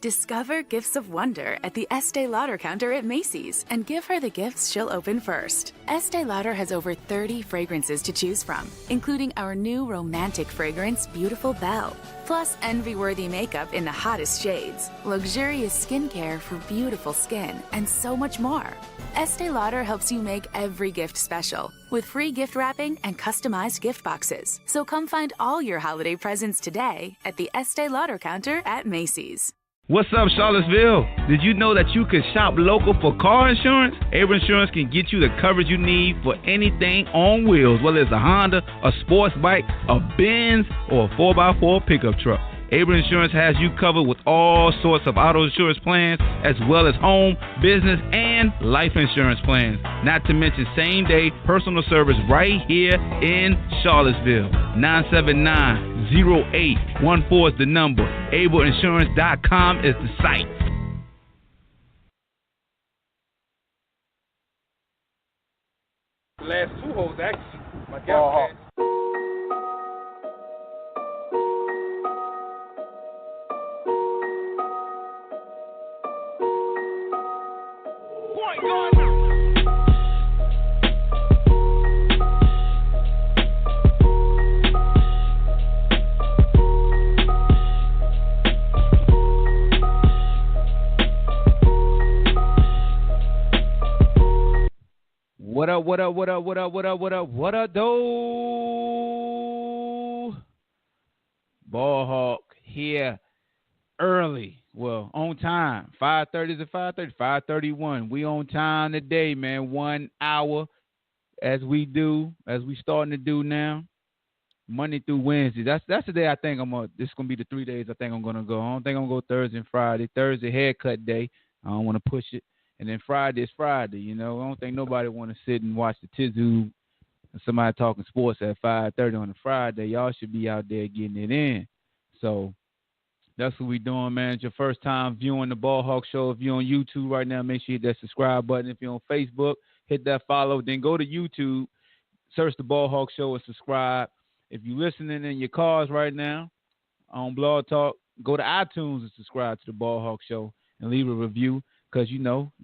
Discover gifts of wonder at the Estee Lauder counter at Macy's and give her the gifts she'll open first. Estee Lauder has over 30 fragrances to choose from, including our new romantic fragrance, Beautiful Belle. Plus envy-worthy makeup in the hottest shades, luxurious skincare for beautiful skin, and so much more. Estee Lauder helps you make every gift special with free gift wrapping and customized gift boxes. So come find all your holiday presents today at the Estee Lauder counter at Macy's. What's up, Charlottesville? Did you know that you can shop local for car insurance? Able Insurance can get you the coverage you need for anything on wheels, whether it's a Honda, a sports bike, a Benz, or a 4x4 pickup truck. Able Insurance has you covered with all sorts of auto insurance plans, as well as home, business, and life insurance plans. Not to mention same-day personal service right here in Charlottesville. 979-0814 is the number. AbleInsurance.com is the site. The last two holes, actually. My guy. What up, though? Ball Hawk here early. Well, on time. 5:30 to 5:30. 5:31. We on time today, man. 1 hour as we starting to do now. Monday through Wednesday. That's the day I think this is going to be the 3 days I think I'm going to go. I don't think I'm going to go Thursday and Friday. Thursday, haircut day. I don't want to push it. And then Friday is Friday, I don't think nobody want to sit and watch the Tizu and somebody talking sports at 5:30 on a Friday. Y'all should be out there getting it in. So that's what we doing, man. It's your first time viewing the Ball Hawk Show. If you're on YouTube right now, make sure you hit that subscribe button. If you're on Facebook, hit that follow. Then go to YouTube, search the Ball Hawk Show and subscribe. If you're listening in your cars right now on BlogTalk, go to iTunes and subscribe to the Ball Hawk Show and leave a review. Because, you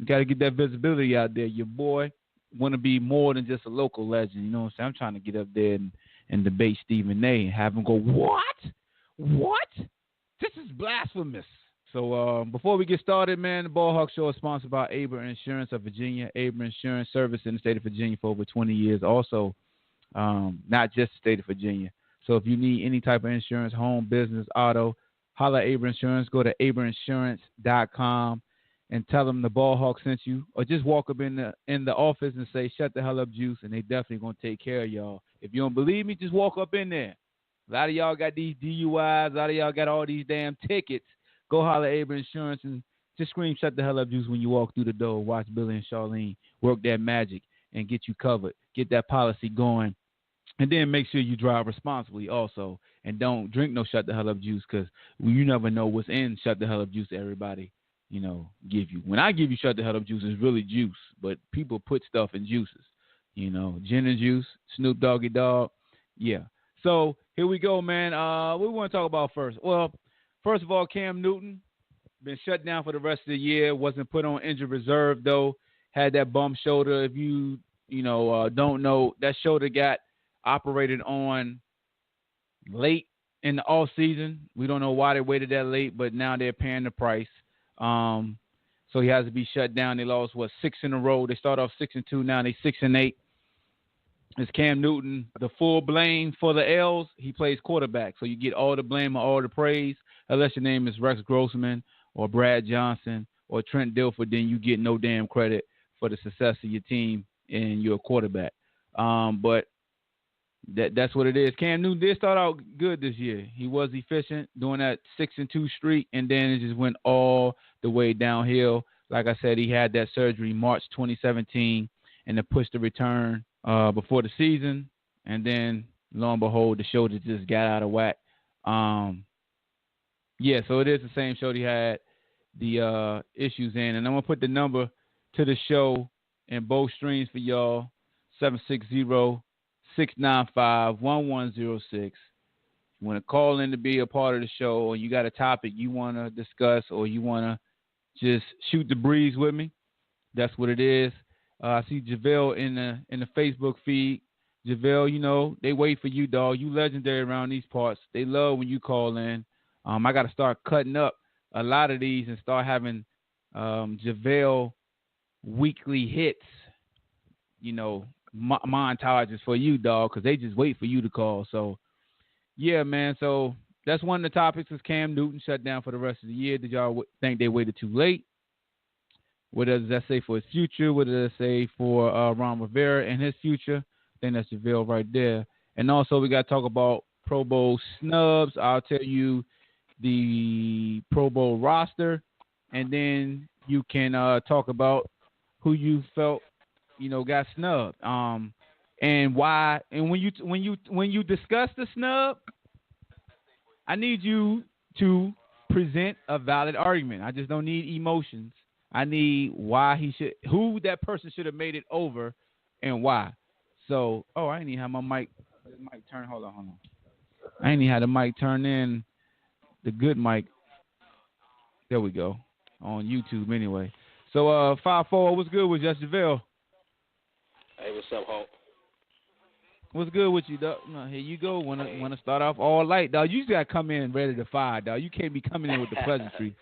got to get that visibility out there. Your boy want to be more than just a local legend. You know what I'm saying? I'm trying to get up there and debate Stephen A. and have him go, what? This is blasphemous. So before we get started, man, the Ball Hawk Show is sponsored by Able Insurance of Virginia. Able Insurance service in the state of Virginia for over 20 years. Also, not just the state of Virginia. So if you need any type of insurance, home, business, auto, holla at Able Insurance. Go to ableinsurance.com. and tell them the Ball Hawk sent you, or just walk up in the office and say, shut the hell up, Juice, and they definitely going to take care of y'all. If you don't believe me, just walk up in there. A lot of y'all got these DUIs. A lot of y'all got all these damn tickets. Go holler at Able Insurance and just scream, shut the hell up, Juice, when you walk through the door. Watch Billy and Charlene work that magic and get you covered. Get that policy going. And then make sure you drive responsibly also. And don't drink no shut the hell up juice, because you never know what's in shut the hell up juice, everybody. Give you. When I give you shut the hell up juice, it's really juice, but people put stuff in juices, gin and juice, Snoop Doggy Dogg. Yeah. So here we go, man. What we want to talk about first? Well, first of all, Cam Newton been shut down for the rest of the year. Wasn't put on injured reserve, though. Had that bum shoulder. If you, don't know, that shoulder got operated on late in the off season. We don't know why they waited that late, but now they're paying the price. So he has to be shut down. They lost 6 in a row. They start off 6-2. Now they 6-8. It's Cam Newton. The full blame for the L's. He plays quarterback, so you get all the blame or all the praise. Unless your name is Rex Grossman or Brad Johnson or Trent Dilfer, then you get no damn credit for the success of your team and your quarterback. But that's what it is. Cam Newton did start out good this year. He was efficient doing that 6-2 streak, and then it just went all the way downhill. Like I said, he had that surgery March 2017, and it pushed the return before the season, and then lo and behold, the shoulder just got out of whack. So it is the same shoulder he had the issues in, and I'm gonna put the number to the show in both streams for y'all: 760-695-1106. You want to call in to be a part of the show, or you got a topic you want to discuss, or you want to just shoot the breeze with me, that's what it is. I see JaVale in the Facebook feed. JaVale, you know, they wait for you, dog. You legendary around these parts. They love when you call in. I got to start cutting up a lot of these and start having JaVale weekly hits, you know, montages for you, dog, because they just wait for you to call. So, yeah, man. So that's one of the topics is Cam Newton shut down for the rest of the year. Did y'all think they waited too late? What does that say for his future? What does that say for Ron Rivera and his future? I think that's JaVale right there. And also we got to talk about Pro Bowl snubs. I'll tell you the Pro Bowl roster, and then you can talk about who you felt, you know, got snubbed, and why. And when you discuss the snub, I need you to present a valid argument. I just don't need emotions. I need who that person should have made it over, and why. So, I didn't even have my mic turn. Hold on. I didn't even have the mic turn in. The good mic. There we go. On YouTube anyway. So 5-4, what's good with Just JaVale? Hey, what's up, Hulk? What's good with you, dog? No, here you go. Wanna start off all light, dog. You just gotta come in ready to fire, dog. You can't be coming in with the pleasantry.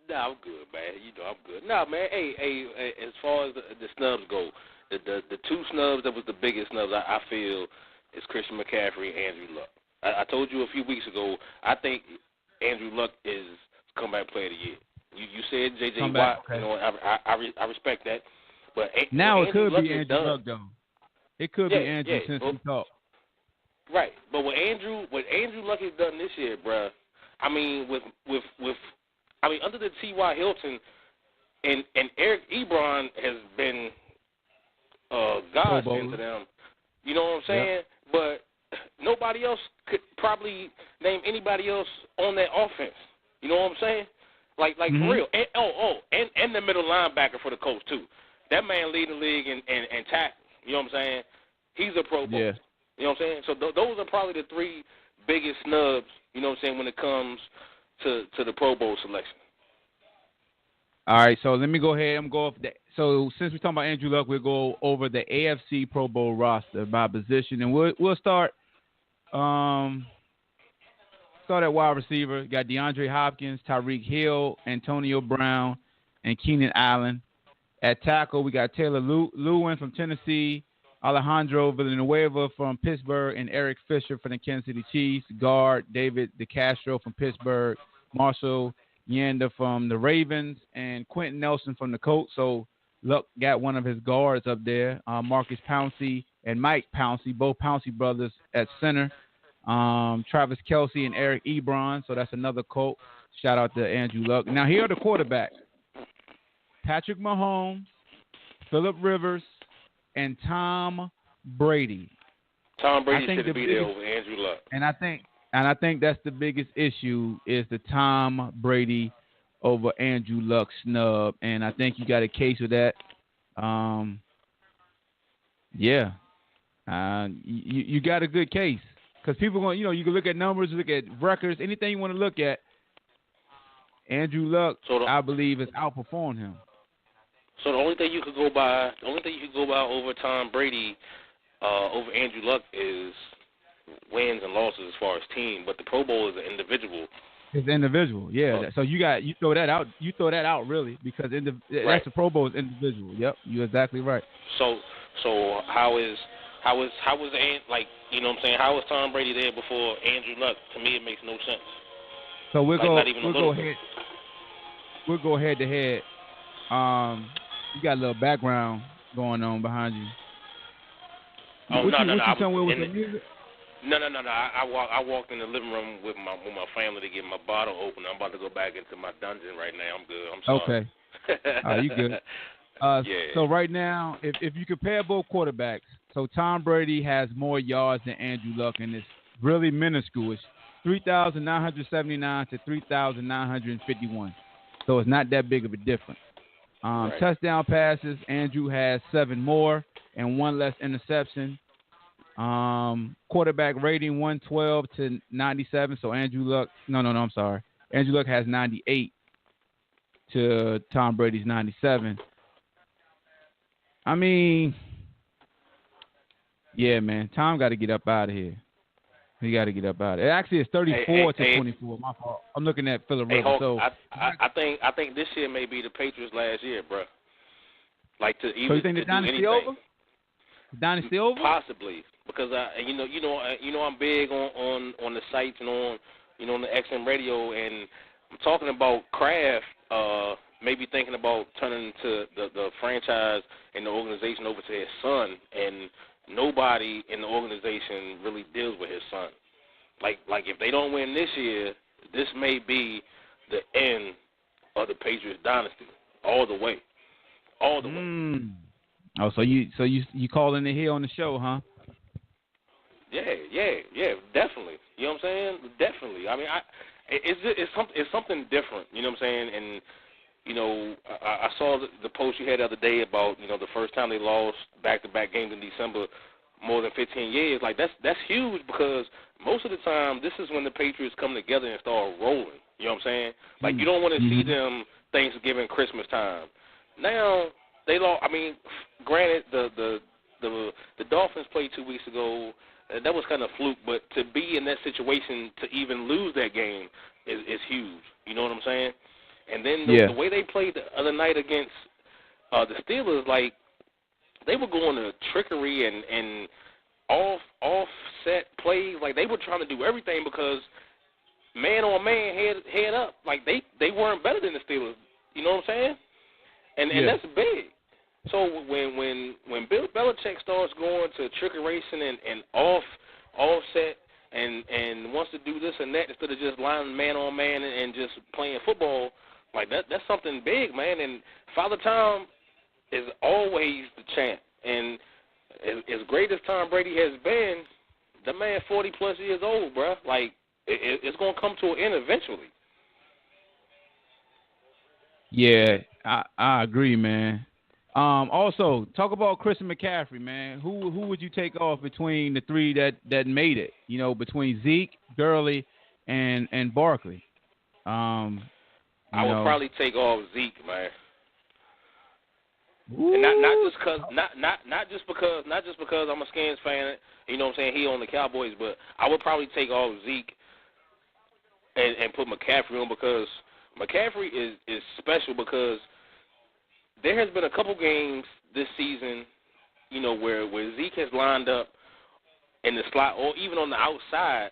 Nah, I'm good, man. You know I'm good. Nah, man. Hey, as far as the snubs go, the two snubs that was the biggest snubs I feel is Christian McCaffrey and Andrew Luck. I told you a few weeks ago, I think Andrew Luck is comeback player of the year. You said J.J. Watt. Okay. You know, I respect that. But now it could Luck be Andrew Luck, though. It could be Andrew since we talked. Right, but what Andrew Luck has done this year, bruh, I mean, under the T.Y. Hilton and Eric Ebron has been godsend to them. You know what I'm saying? Yep. But nobody else could probably name anybody else on that offense. You know what I'm saying? Like for real. And the middle linebacker for the Colts too. That man leading the league in tackle. You know what I'm saying? He's a Pro Bowl. Yeah. You know what I'm saying? So those are probably the three biggest snubs, you know what I'm saying, when it comes to the Pro Bowl selection. All right, so let me go ahead and go off that. So since we're talking about Andrew Luck, we'll go over the AFC Pro Bowl roster by position, and we'll start at wide receiver. You got DeAndre Hopkins, Tyreek Hill, Antonio Brown, and Keenan Allen. At tackle, we got Taylor Lewin from Tennessee, Alejandro Villanueva from Pittsburgh, and Eric Fisher from the Kansas City Chiefs. Guard, David DeCastro from Pittsburgh, Marshall Yanda from the Ravens, and Quentin Nelson from the Colts. So Luck got one of his guards up there, Marcus Pouncey and Mike Pouncey, both Pouncey brothers at center. Travis Kelce and Eric Ebron, so that's another Colt. Shout out to Andrew Luck. Now here are the quarterbacks. Patrick Mahomes, Phillip Rivers, and Tom Brady. Tom Brady should be there over Andrew Luck. And I think that's the biggest issue is the Tom Brady over Andrew Luck snub. And I think you got a case with that. You got a good case. Because people going, you can look at numbers, look at records, anything you want to look at. Andrew Luck, I believe, has outperformed him. So the only thing you could go by over Tom Brady, over Andrew Luck is wins and losses as far as team, but the Pro Bowl is an individual. It's individual, yeah. So you throw that out. You throw that out really because that's the Pro Bowl is individual. Yep, you're exactly right. So how is like, you know what I'm saying? How was Tom Brady there before Andrew Luck? To me, it makes no sense. So we'll go head to head. You got a little background going on behind you. Oh, no. I walked in the living room with my family to get my bottle open. I'm about to go back into my dungeon right now. I'm good. I'm sorry. Okay. You good? Yeah. So right now, if you compare both quarterbacks, so Tom Brady has more yards than Andrew Luck, and it's really minuscule. It's 3,979 to 3,951. So it's not that big of a difference. Touchdown passes, Andrew has 7 more and 1 less interception. Quarterback rating 112 to 97. So Andrew Luck. No, I'm sorry. Andrew Luck has 98 to Tom Brady's 97. I mean, yeah, man. Tom got to get up out of here. He got to get up out of here. Actually, it's 34 to 24. My fault. I'm looking at Phillip Rivers. So I think this year may be the Patriots' last year, bro. Like to even. So you think the dynasty over? Dynasty over? Possibly, because I'm big on the sites and on on the XM radio, and I'm talking about Kraft. Maybe thinking about turning to the franchise and the organization over to his son, and nobody in the organization really deals with his son. Like if they don't win this year, this may be the end of the Patriots dynasty all the way. All the way. Oh, so you calling it here on the show, huh? Yeah, definitely. You know what I'm saying? Definitely. I mean, it's something different. You know what I'm saying? And I saw the post you had the other day about the first time they lost back-to-back games in December, more than 15 years. Like that's huge, because most of the time this is when the Patriots come together and start rolling. You know what I'm saying? Like you don't want to see them Thanksgiving, Christmas time. Now they lost. I mean, granted the Dolphins played 2 weeks ago. That was kind of fluke, but to be in that situation to even lose that game is huge. You know what I'm saying? And then the way they played the other night against the Steelers, like they were going to trickery and offset plays. Like they were trying to do everything, because man on man, head up, like they weren't better than the Steelers. You know what I'm saying? And that's big. So when Bill Belichick starts going to trickery and offset and wants to do this and that instead of just lining man on man and just playing football. Like that's something big, man. And Father Time is always the champ. And as great as Tom Brady has been, the man 40 plus years old, bro. Like it's gonna come to an end eventually. Yeah, I agree, man. Also, talk about Christian McCaffrey, man. Who would you take off between the three that made it? Between Zeke, Gurley, and Barkley. I would probably take off Zeke, man. Ooh. And not just because I'm a Skins fan. You know what I'm saying? He on the Cowboys, but I would probably take off Zeke and put McCaffrey on, because McCaffrey is special, because there has been a couple games this season, where Zeke has lined up in the slot or even on the outside,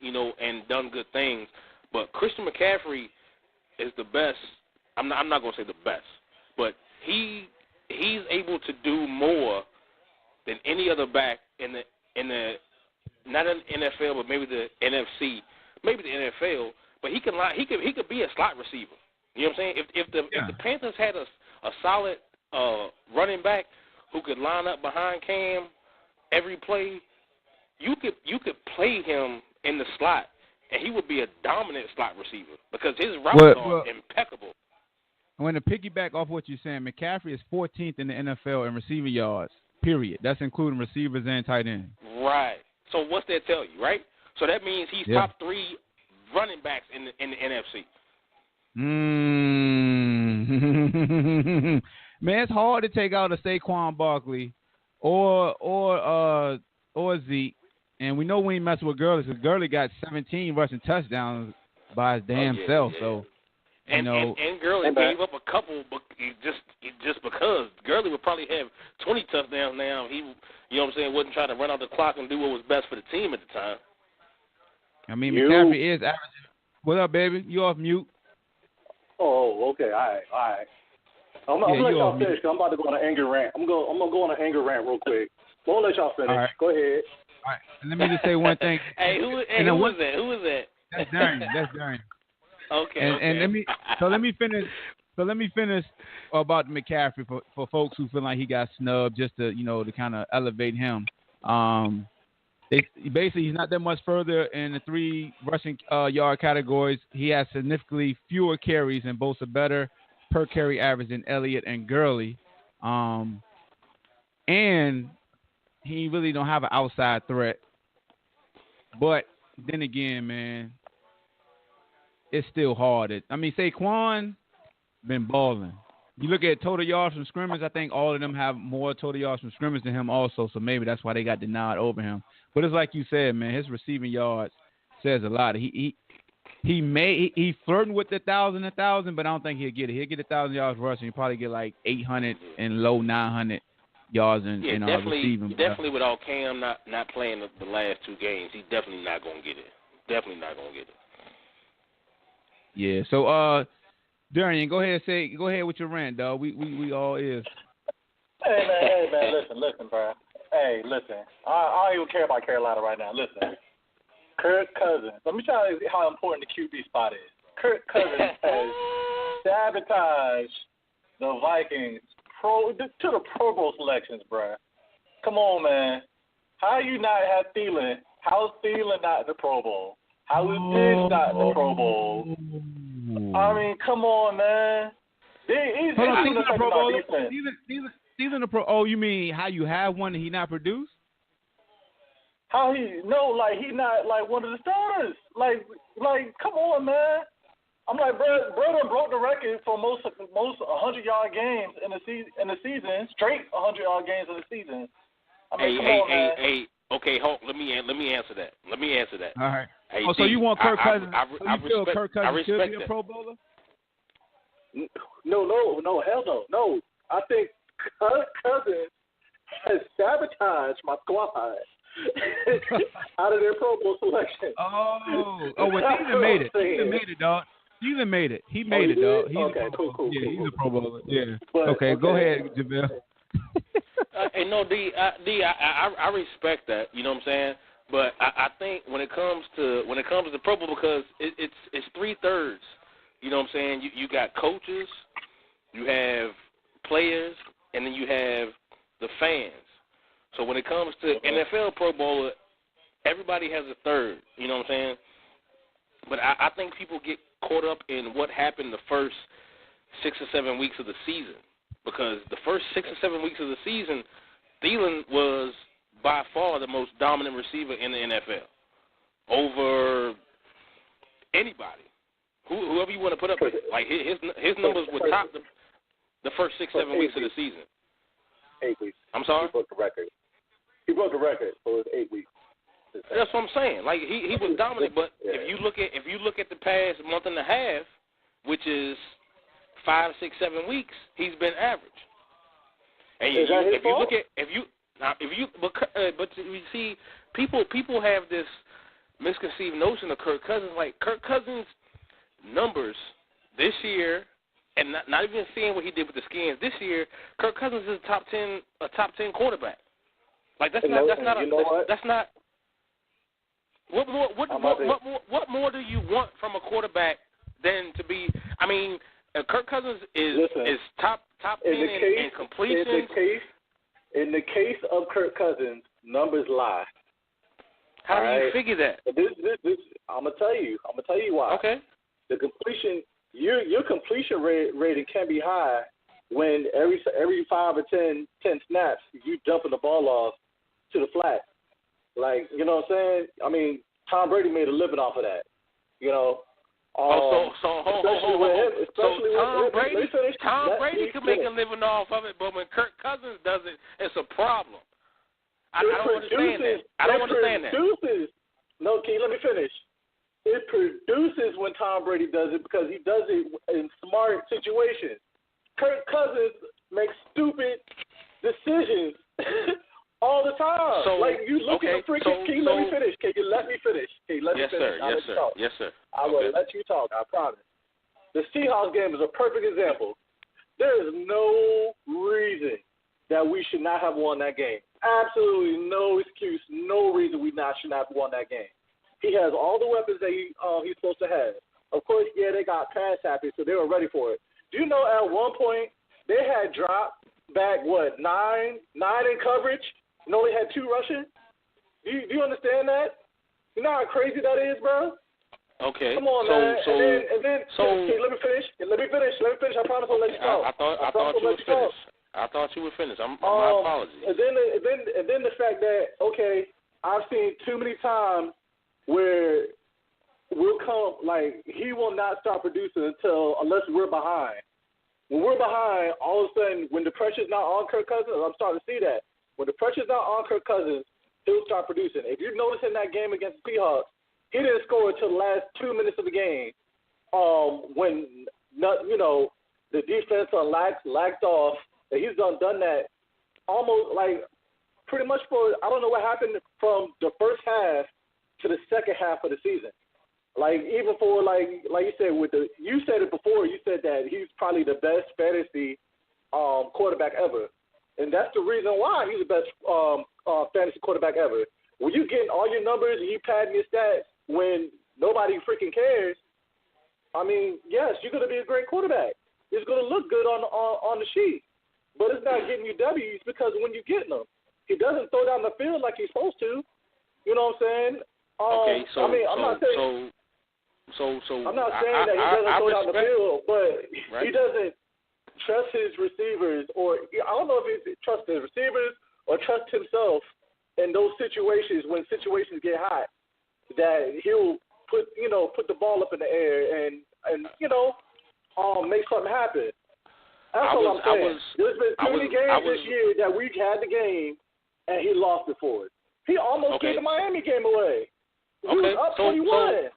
and done good things. But Christian McCaffrey is the best. I'm not going to say the best, but he's able to do more than any other back in the not in the NFL, but maybe the NFC, maybe the NFL. But he could be a slot receiver. You know what I'm saying? If the Panthers had a solid running back who could line up behind Cam every play, you could play him in the slot, and he would be a dominant slot receiver, because his routes are impeccable. I want to piggyback off what you're saying. McCaffrey is 14th in the NFL in receiving yards, period. That's including receivers and tight ends. Right. So what's that tell you, right? So that means he's top 3 running backs in the NFC. Man, it's hard to take out a Saquon Barkley or Zeke, and we know when he messed with Gurley, because Gurley got 17 rushing touchdowns by his damn self. So, and Gurley gave up a couple, but just because Gurley would probably have 20 touchdowns now. He, you know what I'm saying, wasn't trying to run out the clock and do what was best for the team at the time. I mean, McCaffrey is averaging. What up, baby? You off mute? Oh, okay. All right. I'm going to let y'all finish, because I'm about to go on an anger rant. I'm going to go on an anger rant real quick. I'm going to let y'all finish. Right. Go ahead. All right. Let me just say one thing. Who was that? Who was that? That's Darren. Okay. Let me finish about McCaffrey for folks who feel like he got snubbed, just to to kind of elevate him. Basically, he's not that much further in the 3 rushing yard categories. He has significantly fewer carries and boasts a better per carry average than Elliott and Gurley. And he really don't have an outside threat. But then again, man, it's still hard. I mean, Saquon been balling. You look at total yards from scrimmage, I think all of them have more total yards from scrimmage than him also, so maybe that's why they got denied over him. But it's like you said, man, his receiving yards says a lot. He flirting with the 1,000, but I don't think he'll get it. He'll get 1,000 yards rushing. He'll probably get like 800 and low 900 yards in receiving. Definitely without Cam not playing the last 2 games, he's definitely not going to get it. Definitely not going to get it. Yeah, so Darian, go ahead with your rant, dog. We all is. Hey man, listen, bro. Hey, listen. I don't even care about Carolina right now. Listen, Kirk Cousins. Let me tell you how important the QB spot is. Kirk Cousins has sabotaged the Vikings to the Pro Bowl selections, bro. Come on, man. How you not have Thielen? How's Thielen not in the Pro Bowl? How is Diggs not in the Pro Bowl? I mean, come on, man. He's in the Pro Bowl. Season of Pro. Oh, you mean how you have one and he not produced? How he not like one of the starters. Like, come on, man. I'm like, bro broke the record for most 100-yard games in the season, straight 100-yard games in the season. I mean, come on, man. Hey. Okay, hold. Let me answer that. All right. Hey, so you want Kirk Cousins? Kirk Cousins should be a that. Pro Bowler? No, hell no. No, I think Kirk Cousins has sabotaged my squad out of their Pro Bowl selection. Well, Thielen made it. Thielen made it, dog. Thielen made it. He made it, dog. Cool. Yeah, he's a Pro Bowler. Yeah. Okay, go ahead, JaVale. No, D, I respect that. You know what I'm saying? But I think when it comes to Pro Bowl, because it's 3/3. You know what I'm saying? You got coaches, you have players, and then you have the fans. So when it comes to NFL Pro Bowl, everybody has a third. You know what I'm saying? But I think people get caught up in what happened the first 6 or 7 weeks of the season. Because the first 6 or 7 weeks of the season, Thielen was by far the most dominant receiver in the NFL over anybody, whoever you want to put up with. Like his numbers were top the first 6, 7 weeks of the season. 8 weeks. I'm sorry. He broke the record. He broke the record, so it was 8 weeks. That's what I'm saying. Like he was dominant, but if you look at the past month and a half, which is 5, 6, 7 weeks, he's been average. And but you see, people have this misconceived notion of Kirk Cousins. Like Kirk Cousins' numbers this year, and not even seeing what he did with the Skins this year, Kirk Cousins is a top 10 quarterback. Like that's not. What more do you want from a quarterback than to be? I mean, Kirk Cousins is top 10 in completion. In the case of Kirk Cousins, numbers lie. How do you figure that? This I'm gonna tell you why. Okay. The completion, your completion rating can be high when every 5 or 10 snaps you dumping the ball off to the flat. Like, you know what I'm saying? I mean, Tom Brady made a living off of that. You know. Tom Brady can make a living off of it, but when Kirk Cousins does it, it's a problem. I don't understand that. I don't understand that. No, Key, let me finish. It produces when Tom Brady does it because he does it in smart situations. Kirk Cousins makes stupid decisions all the time. So, like, you look at the freaking... Can you let me finish? Can you let me finish? Yes, sir. I will let you talk, I promise. The Seahawks game is a perfect example. There is no reason that we should not have won that game. Absolutely no excuse, no reason we should not have won that game. He has all the weapons that he's supposed to have. Of course, yeah, they got pass happy, so they were ready for it. Do you know at one point they had dropped back, 9 in coverage and only had 2 rushing? Do you understand that? You know how crazy that is, bro? Okay. Come on, man. And then, let me finish. I promise I'll let you talk. I thought you were finished. I thought you were finished. My apologies. And then the fact that, okay, I've seen too many times where we'll come, like, he will not start producing unless we're behind. When we're behind, all of a sudden, when the pressure's not on Kirk Cousins, I'm starting to see that. When the pressure's not on Kirk Cousins, he'll start producing. If you notice in that game against the Seahawks, he didn't score until the last 2 minutes of the game when, the defense lacked off. He's done that almost like pretty much for, I don't know what happened from the first half to the second half of the season. Like, even for, like you said, you said it before, you said that he's probably the best fantasy quarterback ever. And that's the reason why he's the best fantasy quarterback ever. When you getting all your numbers and you padding your stats when nobody freaking cares, I mean, yes, you're going to be a great quarterback. It's going to look good on the sheet. But it's not getting you W's because when you're getting them, he doesn't throw down the field like he's supposed to. You know what I'm saying? Okay, so I mean, I'm not saying that he doesn't throw down the field, but he doesn't trust his receivers, or I don't know if he trusts his receivers or trust himself in those situations when situations get hot, that he'll put the ball up in the air and make something happen. That's all I'm saying. There's been too many games this year that we've had the game and he lost it for us. He almost gave the Miami game away. He was up 21.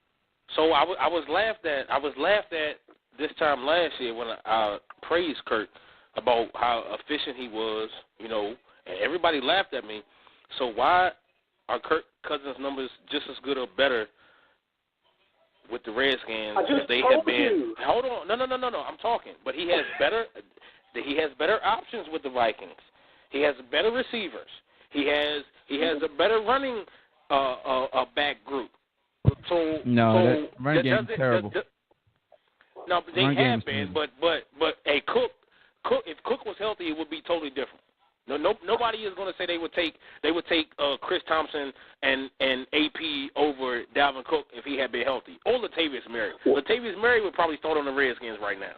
So I was laughed at. I was laughed at this time last year when I praised Kirk about how efficient he was, and everybody laughed at me. So why are Kirk Cousins' numbers just as good or better with the Redskins if they have been? Hold on, no. I'm talking, but he has better. He has better options with the Vikings. He has better receivers. He has a better running back group. So that run game is terrible. No, but they have been, but hey, Cook, if Cook was healthy, it would be totally different. Nobody is going to say they would take Chris Thompson and AP over Dalvin Cook if he had been healthy, or Latavius Murray. Latavius Murray would probably start on the Redskins right now.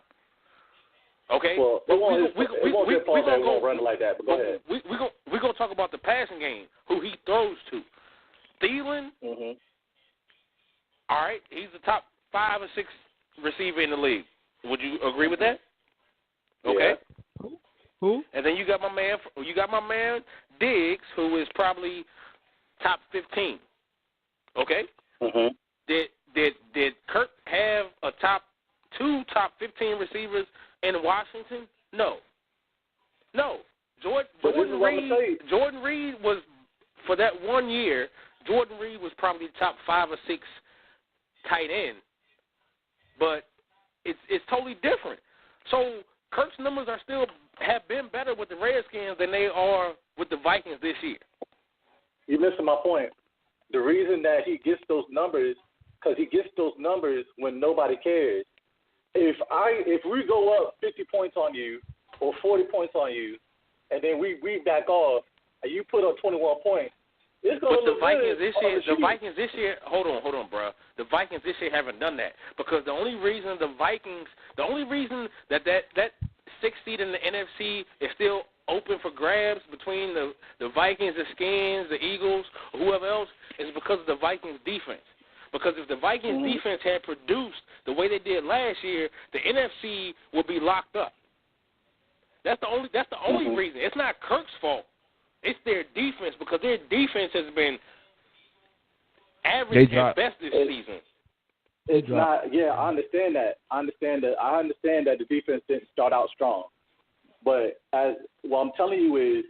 Okay, well, we won't run like that. But go ahead. We're gonna talk about the passing game, who he throws to. Thielen. Mm-hmm. All right, he's the top 5 or 6 receiver in the league. Would you agree with that? Okay. Yeah. Who? And then you got my man Diggs, who is probably top 15. Okay. Mm-hmm. Did Kirk have a top 15 receivers in Washington? No. Jordan Reed was, for that 1 year, Jordan Reed was probably top 5 or 6 tight end. But it's totally different. So Kirk's numbers have been better with the Redskins than they are with the Vikings this year. You're missing my point. The reason that he gets those numbers, because he gets those numbers when nobody cares. If we go up 50 points on you or 40 points on you, and then we back off, and you put up 21 points, it's going to look good. The Vikings this year, hold on, bro. The Vikings this year haven't done that because the only reason that 6th seed in the NFC is still open for grabs between the Vikings, the Skins, the Eagles, or whoever else is because of the Vikings defense. Because if the Vikings defense had produced the way they did last year, the NFC would be locked up. That's the only reason. It's not Kirk's fault. It's their defense because their defense has been average at best this season. It's not. Yeah, I understand that. I understand that the defense didn't start out strong, but what I'm telling you is,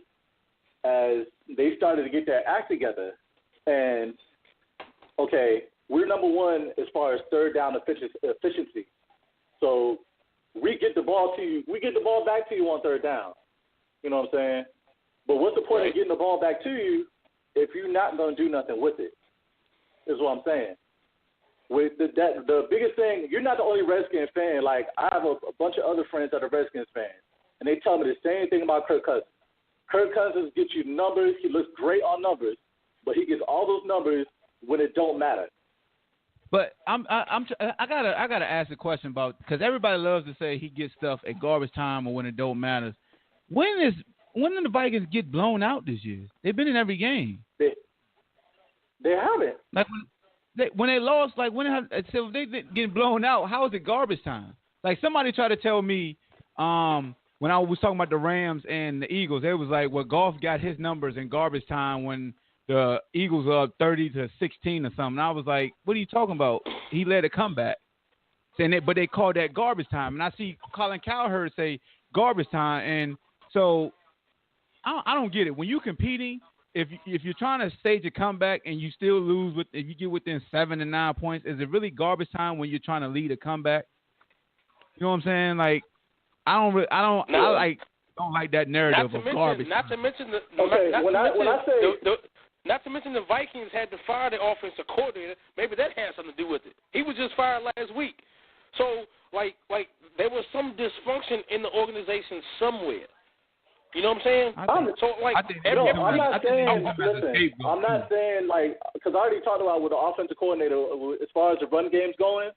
as they started to get their act together, and okay, we're number 1 as far as third down efficiency. So we get the ball to you. We get the ball back to you on third down. You know what I'm saying? But what's the point of getting the ball back to you if you're not going to do nothing with it? Is what I'm saying. With the biggest thing, you're not the only Redskins fan. Like, I have a bunch of other friends that are Redskins fans, and they tell me the same thing about Kirk Cousins. Kirk Cousins gets you numbers. He looks great on numbers, but he gets all those numbers when it don't matter. But I gotta ask a question about, because everybody loves to say he gets stuff at garbage time or when it don't matter. when did the Vikings get blown out this year? They've been in every game. They haven't. Like when they lost, like so if they getting blown out, how is it garbage time? Like somebody tried to tell me when I was talking about the Rams and the Eagles, it was like, well, Goff got his numbers in garbage time when the Eagles are up 30-16 or something. And I was like, what are you talking about? He led a comeback. But they called that garbage time. And I see Colin Cowherd say garbage time. And so I don't get it. When you're competing, if you're trying to stage a comeback and you still lose, if you get within 7 to 9 points, is it really garbage time when you're trying to lead a comeback? You know what I'm saying? Like, I don't like that narrative of garbage. Not to mention the Vikings had to fire the offensive coordinator. Maybe that had something to do with it. He was just fired last week. So like there was some dysfunction in the organization somewhere. You know what I'm saying? I'm not saying like, because I already talked about with the offensive coordinator as far as the run game's going.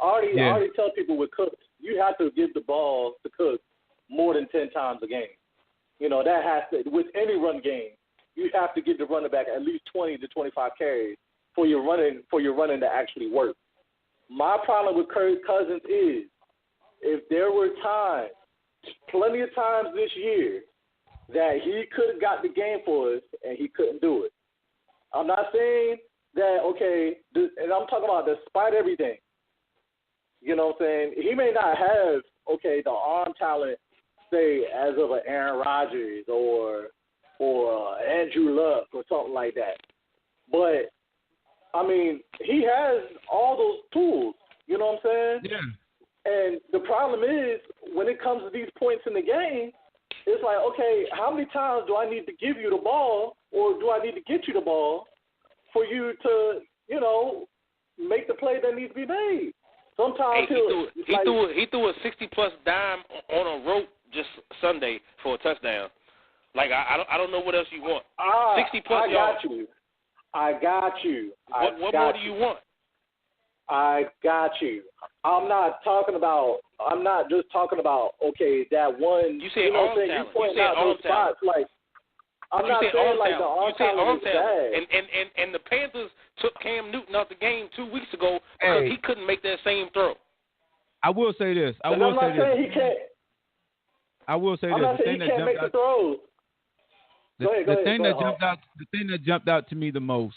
I already tell people with Cook, you have to give the ball to Cook more than 10 times a game. You know, that has to, with any run game, you have to give the running back at least 20 to 25 carries for your running to actually work. My problem with Kirk Cousins is, if there were times, plenty of times this year, that he could have got the game for us and he couldn't do it. I'm not saying that, and I'm talking about despite everything. You know what I'm saying? He may not have, the arm talent, say, as of an Aaron Rodgers or Andrew Luck or something like that. But, I mean, he has all those tools. You know what I'm saying? Yeah. And the problem is, when it comes to these points in the game, it's like, how many times do I need to give you the ball or do I need to get you the ball for you to, make the play that needs to be made? Sometimes he threw a 60-plus dime on a rope just Sunday for a touchdown. Like, I don't know what else you want. 60-plus yards. I got you. What more do you want? I got you. I'm not just talking about, that one. You said arm talent. You pointing out those spots. Like, I'm not saying like the arm talent is bad. And the Panthers took Cam Newton out the game 2 weeks ago because he couldn't make that same throw. I will say this. I'm not saying he can't. I will say this. I'm not saying he can't make the throws. The thing that jumped out to me the most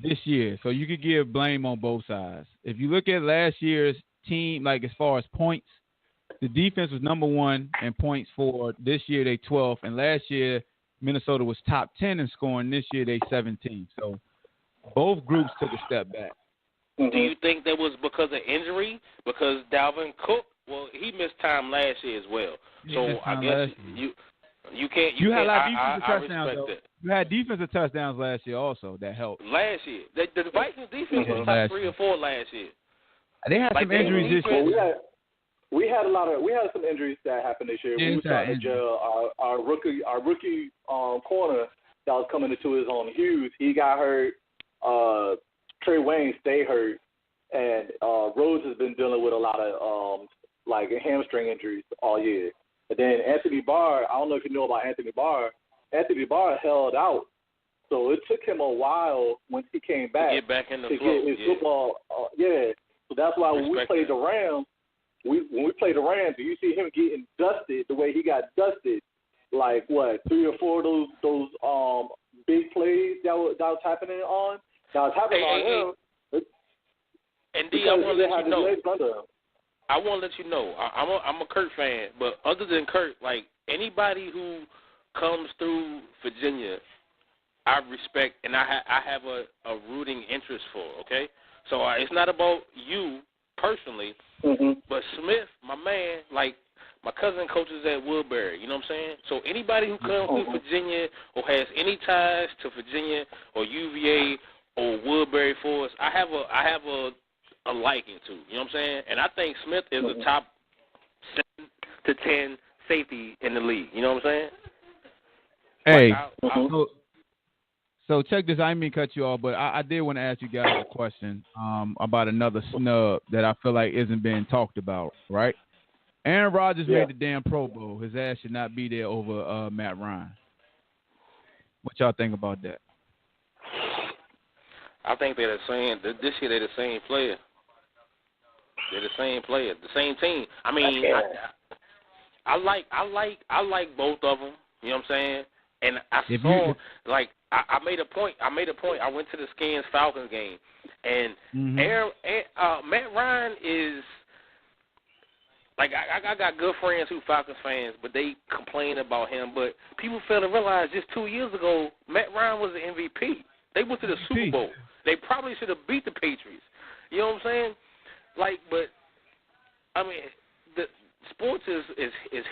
this year, so you could give blame on both sides. If you look at last year's team, like as far as points, the defense was number 1 in points for this year. They 12th, and last year Minnesota was top 10 in scoring. This year they 17th. So both groups took a step back. Do you think that was because of injury? Because Dalvin Cook, he missed time last year as well. So I guess you can't. You had a lot of defensive touchdowns. You had defensive touchdowns last year also. That helped. Last year, the Vikings defense was top 3 or 4 last year. They had some injuries this year. We had some injuries that happened this year. We were starting to jail our rookie corner that was coming into his own. Hughes, he got hurt. Trey Wayne stayed hurt, and Rhodes has been dealing with a lot of hamstring injuries all year. And then Anthony Barr, I don't know if you know about Anthony Barr. Anthony Barr held out, so it took him a while once he came back to get back in the to flow. Get his football. So that's why when we played the Rams, and you see him getting dusted the way he got dusted, 3 or 4 of those big plays that was happening on. That was happening on him. And D, I want to let you know. I want to let you know. I'm a Kurt fan, but other than Kurt, like anybody who comes through Virginia, I respect and I have a rooting interest for. Okay, so it's not about you personally, but Smith, my man, like my cousin coaches at Woodbury. You know what I'm saying? So anybody who comes through Virginia or has any ties to Virginia or UVA or Woodbury Forest, I have a liking to. You know what I'm saying? And I think Smith is a top 7 to 10 safety in the league. You know what I'm saying? Hey, so check this. I didn't mean to cut you off, but I did want to ask you guys a question about another snub that I feel like isn't being talked about, right? Aaron Rodgers made the damn Pro Bowl. His ass should not be there over Matt Ryan. What y'all think about that? I think they're the same. This year they're the same player. They're the same player, the same team. I mean, I like both of them. You know what I'm saying? And I made a point. I went to the Skins Falcons game, and Matt Ryan is like I got good friends who Falcons fans, but they complain about him. But people fail to realize just 2 years ago, Matt Ryan was the MVP. They went to the Super Bowl. They probably should have beat the Patriots. You know what I'm saying? Like, but I mean, the sports is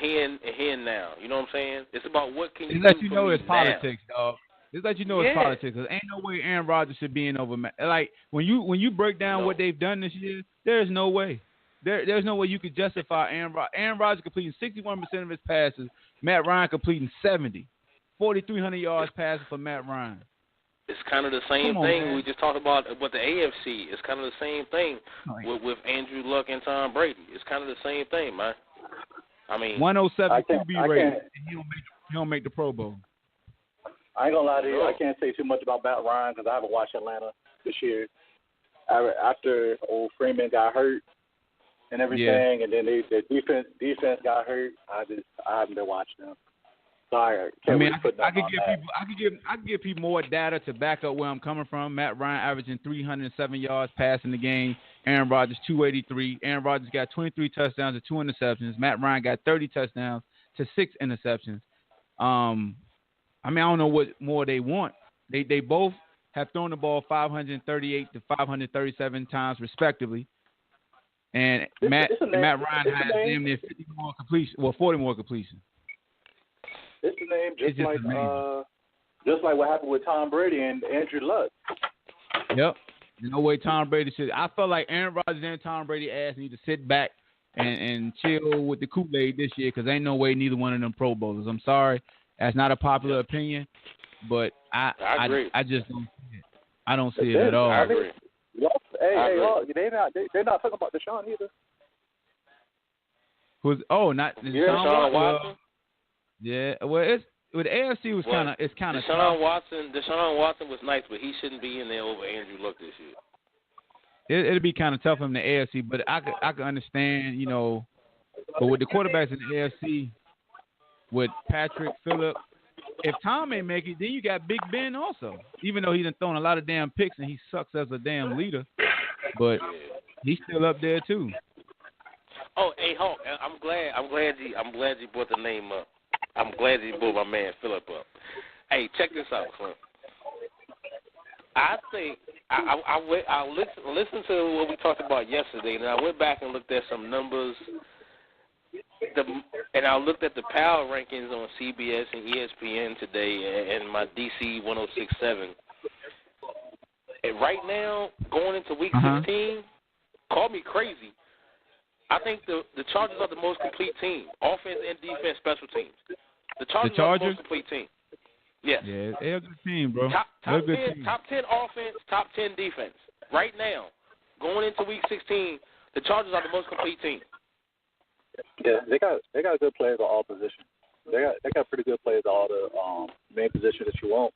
here and now. You know what I'm saying? It's about what can you do. Let you know it's politics, dog. It's let you know it's politics. Cause ain't no way Aaron Rodgers should be in over. Like when you break down what they've done this year, there's no way. There's no way you could justify Aaron Rodgers. Aaron Rodgers completing 61% of his passes. Matt Ryan completing 70. 4,300 yards passing for Matt Ryan. It's kind of the same thing man. We just talked about with the AFC. It's kind of the same thing with Andrew Luck and Tom Brady. It's kind of the same thing, man. I mean, 107 QB rating, and he don't make the Pro Bowl. I ain't gonna lie to you. I can't say too much about Matt Ryan because I haven't watched Atlanta this year. After old Freeman got hurt and everything, and then the defense got hurt, I haven't been watching them. Sorry, I could give people more data to back up where I'm coming from. Matt Ryan averaging 307 yards passing the game. Aaron Rodgers 283. Aaron Rodgers got 23 touchdowns to 2 interceptions. Matt Ryan got 30 touchdowns to 6 interceptions. I don't know what more they want. They both have thrown the ball 538 to 537 times respectively. And Matt Ryan has damn near 50 more completions, 40 more completions. It's the name just like what happened with Tom Brady and Andrew Luck. Yep. There's no way Tom Brady should. I felt like Aaron Rodgers and Tom Brady asked me to sit back and chill with the Kool-Aid this year because ain't no way neither one of them Pro Bowlers. I'm sorry. That's not a popular opinion, but I agree. I just don't see it. I don't see it at all. I agree. They're not talking about Deshaun either. Not Deshaun Watson? Yeah, well, the AFC was kind of Deshaun Watson was nice, but he shouldn't be in there over Andrew Luck this year. It'll be kind of tough in the AFC, but I could understand, but with the quarterbacks in the AFC, with Patrick, Phillip, if Tom ain't make it, then you got Big Ben also. Even though he done thrown a lot of damn picks and he sucks as a damn leader, but he's still up there too. Oh, hey Hawk, I'm glad you brought the name up. I'm glad you brought my man Phillip up. Hey, check this out, son. I think I listened to what we talked about yesterday, and I went back and looked at some numbers. And I looked at the power rankings on CBS and ESPN today, and my DC 106.7. And right now, going into Week 16, call me crazy. I think the Chargers are the most complete team, offense and defense, special teams. The Chargers are the most complete team. Yes. Yeah, they're a good team, bro. Top 10 offense, top 10 defense. Right now, going into Week 16, the Chargers are the most complete team. Yeah, they got good players at all positions. They got pretty good players at all the main positions that you want,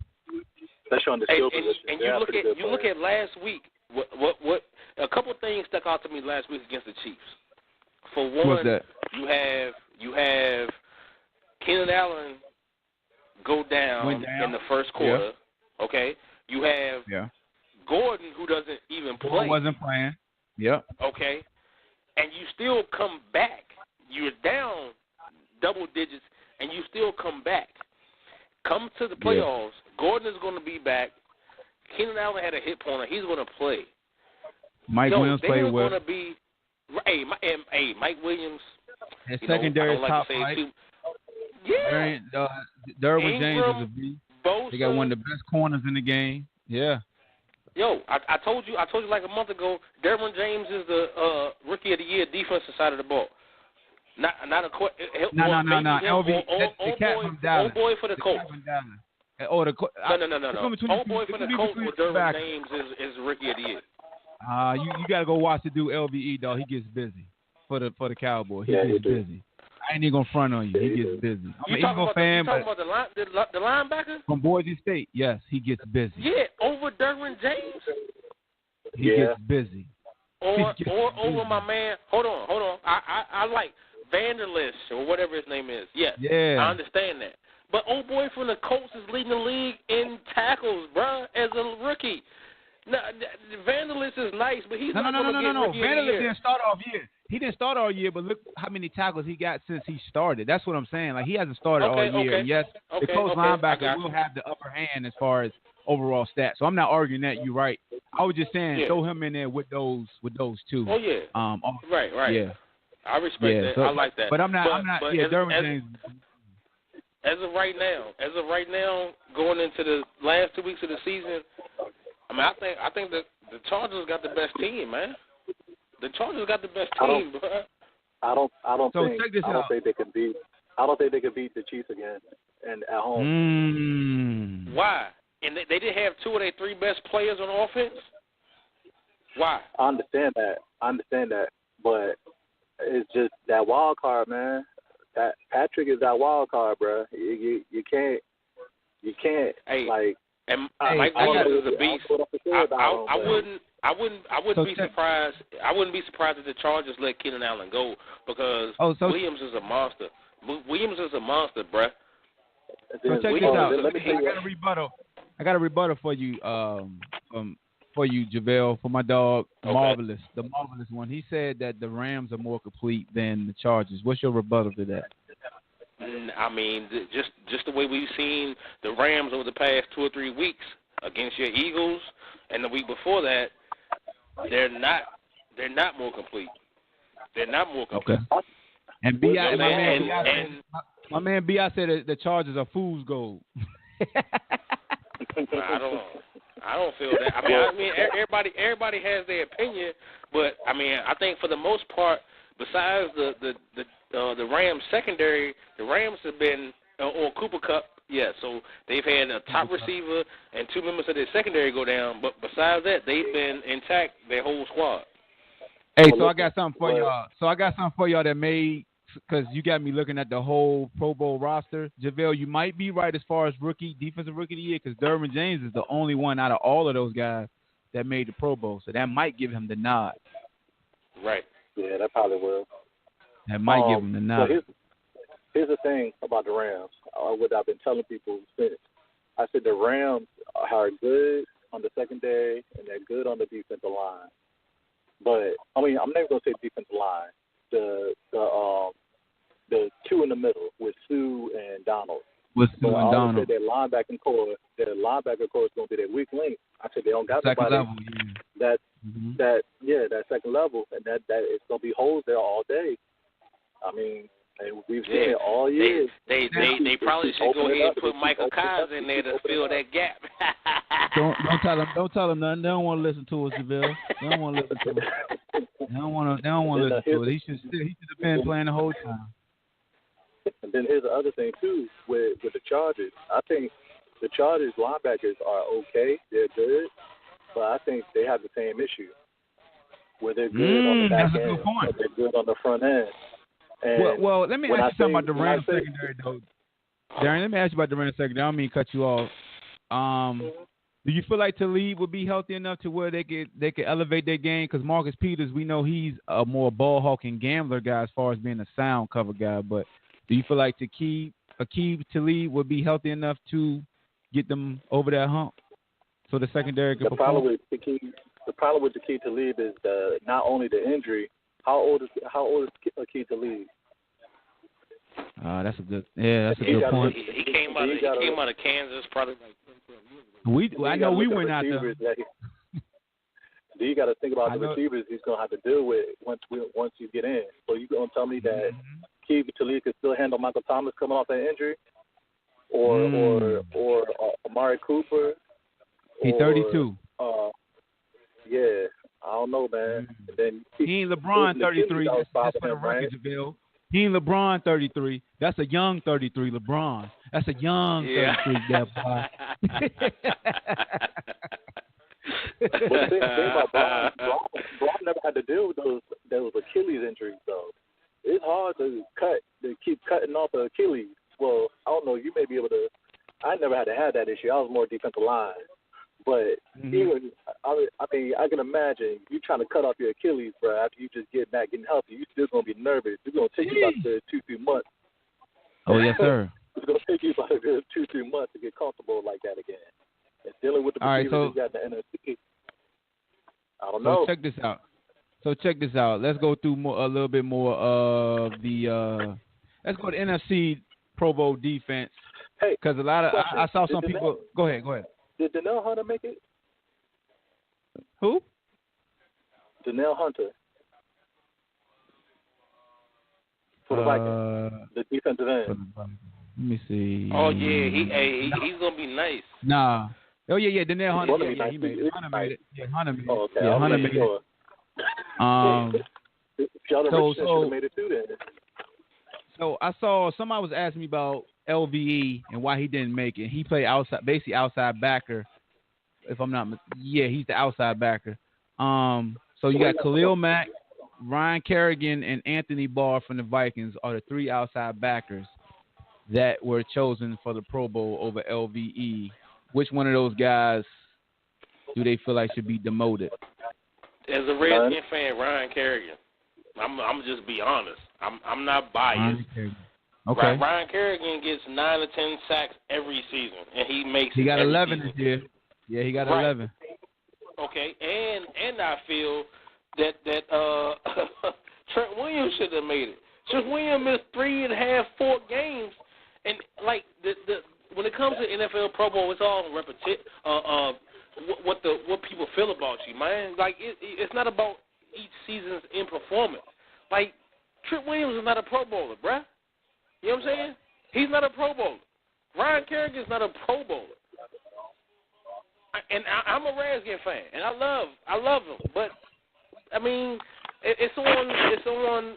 especially on the skill position. And you look at last week. What a couple things stuck out to me last week against the Chiefs. For one, you have Keenan Allen go down in the first quarter. Yeah. Okay, you have Gordon who doesn't even play. Gordon wasn't playing. Yep. Okay, and you still come back. You're down double digits, and you still come back. Come to the playoffs. Gordon is going to be back. Keenan Allen had a hit pointer. He's going to play. Mike Williams played well. Going to be, Mike Williams. His secondary top flight. Yeah. Derwin James is a B. They got one of the best corners in the game. Yeah. Yo, I told you like a month ago, Derwin James is the Rookie of the Year defensive side of the ball. Not a No. The cat from Dallas. Old boy for the Colts. No. Old boy for the Colts with Derwin James is Rookie of the Year. You got to go watch the dude LVE, dog. He gets busy. for the Cowboys. He gets busy. I ain't even gonna front on you. He gets busy. I'm an Eagle fan, but the linebacker from Boise State. Yes, he gets busy. Yeah, over Derwin James. He gets busy. Or over my man. Hold on. I like Vanderlist or whatever his name is. Yes. Yeah. I understand that. But old boy from the Colts is leading the league in tackles, bruh, as a rookie. Now, Vanderlist is nice, but he's not going to get rookie of the year. Vanderlist didn't start off year. He didn't start all year, but look how many tackles he got since he started. That's what I'm saying. Like, he hasn't started all year. And yes, the Colts linebacker will have the upper hand as far as overall stats. So I'm not arguing that. You're right. I was just saying throw him in there with those two. Oh yeah. Right. Yeah. I respect that. So, I like that. But I'm not. Derwin James. As of right now, going into the last 2 weeks of the season, I mean, I think the Chargers got the best team, man. The Chargers got the best team, bro. I don't think they could beat the Chiefs again and at home. Why? And they did have two of their three best players on offense. Why? I understand that, but it's just that wild card, man. That Patrick is that wild card, bro. You can't. Hey, like. And Mike Williams is a beast. I wouldn't be surprised. I wouldn't be surprised if the Chargers let Keenan Allen go because Williams is a monster. Williams is a monster, bruh. So check this out. I got a rebuttal for you, JaVale, for my dog, Marvelous, the Marvelous one. He said that the Rams are more complete than the Chargers. What's your rebuttal to that? I mean, just the way we've seen the Rams over the past 2 or 3 weeks against your Eagles, and the week before that, they're not more complete. They're not more complete. Okay. And my man B.I. said that the Chargers are fool's gold. I don't feel that. I mean, everybody has their opinion, but I mean, I think for the most part, besides the Rams secondary, the Rams have been on Cooper Kupp. Yeah, so they've had a top receiver and 2 members of their secondary go down, but besides that, they've been intact, their whole squad. Hey, so I got something for y'all. That made, because you got me looking at the whole Pro Bowl roster. JaVale, you might be right as far as defensive rookie of the year, because Derwin James is the only one out of all of those guys that made the Pro Bowl, so that might give him the nod. Right. Yeah, that probably will. That might give him the nod. So here's the thing about the Rams. What I've been telling people since. I said the Rams are good on the secondary and they're good on the defensive line. But I mean, I'm never gonna say defensive line. The two in the middle with Sue and Donald. Their linebacker core is gonna be their weak link. I said they don't got second nobody level, that second level, and that it's gonna be holes there all day. I mean, we've seen it all year. They probably should go ahead and put Michael Kynes in there to fill that gap. Don't tell them nothing. They don't want to listen to us, JaVale. They don't want to listen to us. They don't want to listen to it. He should have been playing the whole time. And then here's the other thing too with the Chargers. I think the Chargers linebackers are okay. They're good, but I think they have the same issue where they're good on the back end, but they're good on the front end. Well, let me ask you something about the Rams secondary, though. Darren, let me ask you about the Rams secondary. I don't mean to cut you off. Do you feel like Talib would be healthy enough to where they could elevate their game? Because Marcus Peters, we know he's a more ball-hawking gambler guy as far as being a sound cover guy. But do you feel like Aqib Talib would be healthy enough to get them over that hump so the secondary can perform? The problem with Aqib Talib is not only the injury. How old is Aqib Talib? That's a good point. He came out of Kansas probably like I know we went out there. Do you got to think about the receivers he's gonna have to deal with once you get in? So you gonna tell me that Aqib Talib can still handle Michael Thomas coming off that injury, or Amari Cooper? He's 32. Yeah. I don't know, man. And then he ain't LeBron 33. That's for the record, JaVale. He ain't LeBron 33. That's a young 33, LeBron. That's a young 33, that boy. the thing about Braun never had to deal with those Achilles injuries, though. It's hard to keep cutting off the Achilles. Well, I don't know. You may be able to. I never had to have that issue. I was more defensive line. But even, I mean, I can imagine you trying to cut off your Achilles, bro, after you just get back getting healthy. You still going to be nervous. It's going to take you about 2-3 months. Oh, yes, sir. It's going to take you about 2-3 months to get comfortable like that again. And dealing with the receivers you got in the NFC, I don't know. Check this out. Let's go through a little bit more of the let's go to NFC Pro Bowl defense. Hey, because a lot of I saw some people. Go ahead. Did Danielle Hunter make it? Who? Danielle Hunter. For the Vikings. The defensive end. Let me see. Oh, yeah. He's going to be nice. Nah. Oh, yeah. Danielle Hunter. Yeah, he made it. Hunter made it. Yeah, Hunter made it. Oh, okay. Yeah, Hunter made it. Jonathan Richardson should have made it too then. So I saw somebody was asking me about LVE and why he didn't make it. He played basically outside backer. If I'm not, he's the outside backer. So you got Khalil Mack, Ryan Kerrigan, and Anthony Barr from the Vikings are the three outside backers that were chosen for the Pro Bowl over LVE. Which one of those guys do they feel like should be demoted? As a Redskin fan, Ryan Kerrigan. I'm just be honest. I'm not biased. Okay. Ryan Kerrigan gets 9 or 10 sacks every season, and he got 11 season. this year. Yeah, he got 11. Okay, and I feel that Trent Williams should have made it. Trent Williams missed 3.5, 4 games, and like the when it comes to NFL Pro Bowl, it's all what people feel about you, man. Like it's not about each season's in performance. Like Trent Williams is not a Pro Bowler, bruh. You know what I'm saying? He's not a Pro Bowler. Ryan Kerrigan's not a Pro Bowler. And I'm a Redskins fan, and I love him. But I mean, it's on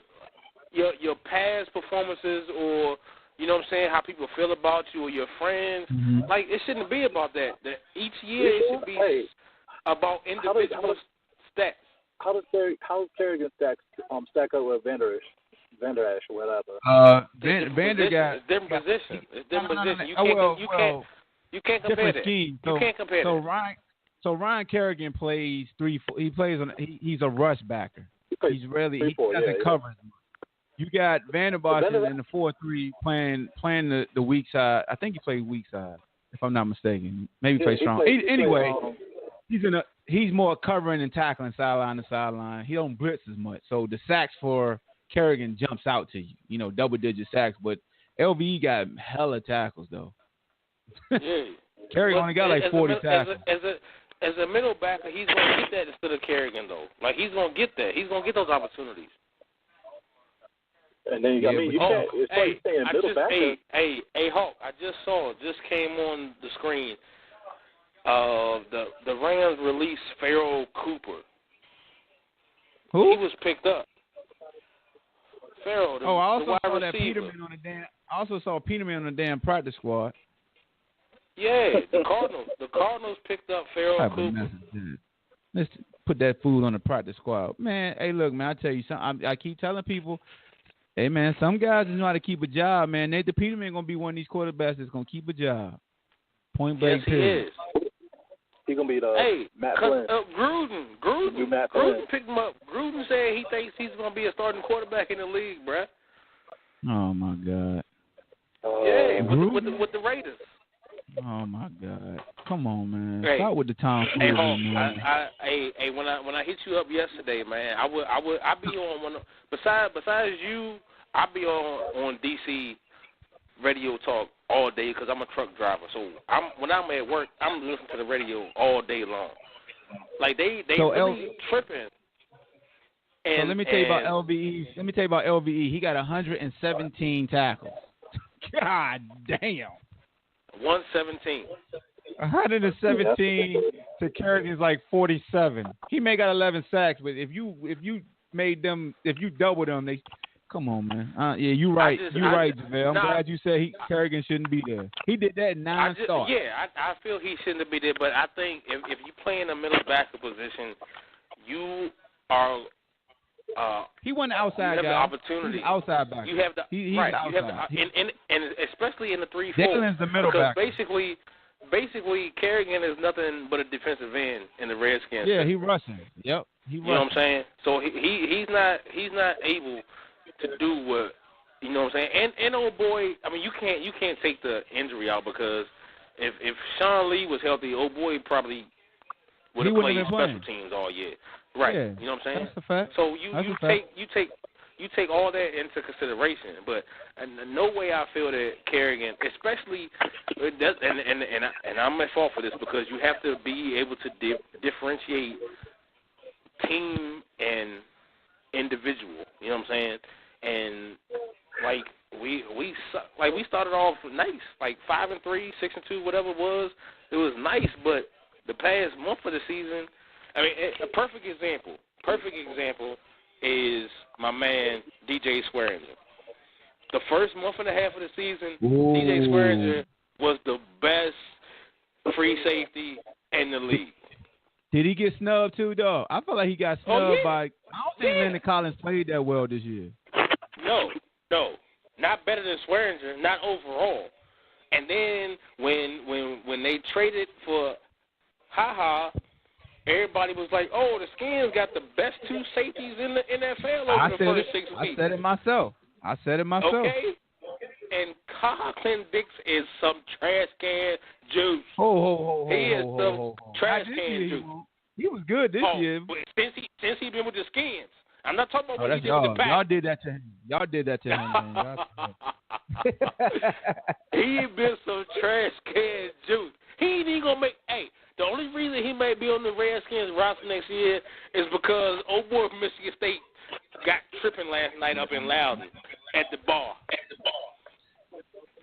your past performances, or you know what I'm saying, how people feel about you or your friends. Mm-hmm. Like it shouldn't be about that. That each year it should be about individual stats. How does Kerrigan stack up with Vander Esch or whatever? Vander got it's different position. It's different position. You can't compare that. Scheme. You can't compare that. So Ryan Kerrigan plays 3-4. He plays he's a rush backer. He doesn't cover as much. You got Vander Bosch in the 4-3 playing the weak side. I think he played weak side, if I'm not mistaken. Maybe he plays strong. Anyway, he's more covering and tackling sideline to sideline. He don't blitz as much. So the sacks for Kerrigan jumps out to you. You know, double-digit sacks. But LVE got hella tackles, though. Yeah. Kerrigan only got like 40 tackles. As a middle backer, he's going to get that instead of Kerrigan, though. Like, he's going to get that. He's going to get those opportunities. And then you got Hey, Hawk, I just came on the screen. The Rams released Pharaoh Cooper. Who? He was picked up. Pharaoh, I also the saw wide that receiver. I also saw Peterman on the damn practice squad. Yeah, the Cardinals picked up Pharaoh Cooper. Let's put that fool on the practice squad. Man, hey, look, man, I tell you something. I keep telling people, hey, man, some guys know how to keep a job, man. The Peterman going to be one of these quarterbacks that's going to keep a job. Point blank. Yes, he is. He's going to be Matt Flynn. Gruden picked him up. Gruden said he thinks he's going to be a starting quarterback in the league, bruh. Oh, my God. With the Raiders. Oh my God! Come on, man. Hey, start with the Tom Hey, Cruise, man. When I hit you up yesterday, man, I'd be on one. Besides you, I'd be on DC radio talk all day because I'm a truck driver. So when I'm at work, I'm listening to the radio all day long. Like they really tripping. And, so let me tell you about LVE. He got 117 tackles. God damn. 117. 117 to Kerrigan's like 47. He may got 11 sacks, but if you double them, Come on, man. Yeah, you're right. You're right, JaVale. I'm glad you said Kerrigan shouldn't be there. He did that in 9 starts. Yeah, I feel he shouldn't be there, but I think if you play in a middle basketball position, you are. He wasn't the outside you have guy. the opportunity. He's the outside back. You have the he's right. The outside. You have the, and especially in the 3-4. Dylan's the middle back. Basically, Kerrigan is nothing but a defensive end in the Redskins. Yeah, he rushing. Yep, he rushing. You know what I'm saying? So he's not able to do what, you know what I'm saying? And old boy, I mean, you can't take the injury out, because if Sean Lee was healthy, old boy probably would have played special teams all year. Right. Yeah, you know what I'm saying? That's a fact. So you take all that into consideration, but in no way I feel that Kerrigan, especially, and I'm at fault for this, because you have to be able to differentiate team and individual. You know what I'm saying? And we started off nice, like 5-3, 6-2, whatever it was. It was nice, but the past month of the season, I mean, a perfect example is my man DJ Swearinger. The first month and a half of the season, DJ Swearinger was the best free safety in the league. Did he get snubbed too, dog? I feel like he got snubbed by. I don't think Landon Collins played that well this year. No, not better than Swearinger, not overall. And then when they traded for Ha, everybody was like, "Oh, the Skins got the best 2 safeties in the NFL over the first 6 weeks." I said it myself. Okay. And Clinton-Dix is some trash can juice. He is some trash can juice. He was good this year. Since he been with the Skins. I'm not talking about what he did with the Packers. Y'all did that to him. Man. He been some trash can juice. He ain't even gonna make. Hey, the only reason he may be on the Redskins roster next year is because old boy from Michigan State got tripping last night up in Loudon at the bar.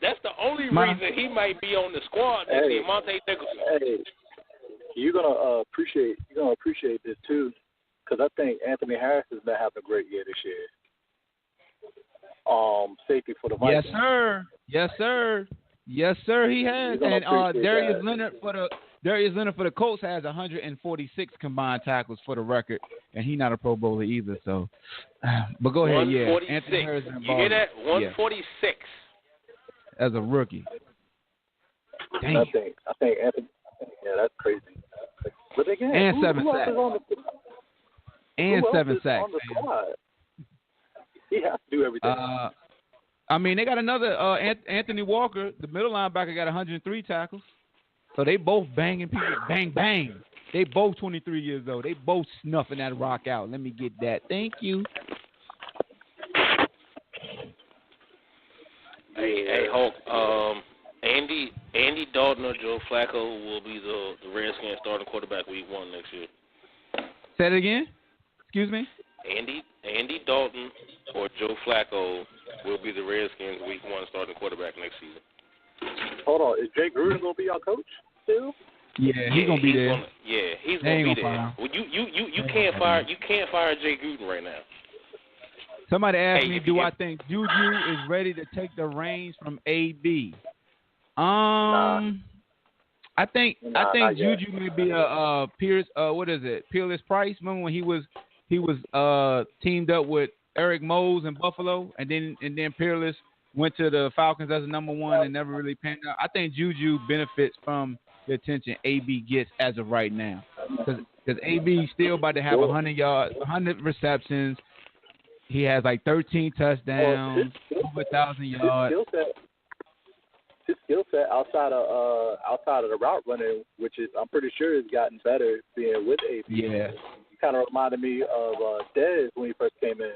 That's the only reason he might be on the squad next year. Monte Nicholson. Hey, you're gonna appreciate this too, because I think Anthony Harris has been having a great year this year. Safety for the Vikings. Yes, sir. He has. And Darius Leonard for the Colts has 146 combined tackles for the record, and he's not a Pro Bowler either. So, but go ahead. Yeah, Anthony Harris. You hear that? 146. Yeah. As a rookie. Dang. I think Anthony. Yeah, that's crazy. But again, and 7 sacks. And 7 sacks. He has to do everything. I mean, they got another Anthony Walker, the middle linebacker, got 103 tackles. So they both banging people, bang, bang. They both 23 years old. They both snuffing that rock out. Let me get that. Thank you. Hey, Hulk. Andy Dalton or Joe Flacco will be the Redskins starting quarterback week 1 next year. Say it again. Excuse me. Andy Dalton or Joe Flacco will be the Redskins week 1 starting quarterback next season. Hold on, is Jay Gruden gonna be our coach still? Yeah, he's gonna be there. He's gonna be there. Well, you can't fire Jay Gruden right now. Somebody asked me, do I think Juju is ready to take the reins from AB? I think Juju may be a Pierce. What is it? Peerless Price. Remember when he was teamed up with Eric Mose in Buffalo, and then Peerless went to the Falcons as a number 1 and never really panned out. I think Juju benefits from the attention AB gets as of right now, because AB still about to have 100 yards, 100 receptions. He has like 13 touchdowns, over 1,000 yards. His skill set outside of the route running, which is I'm pretty sure has gotten better being with AB. Yeah, he kind of reminded me of Dez when he first came in,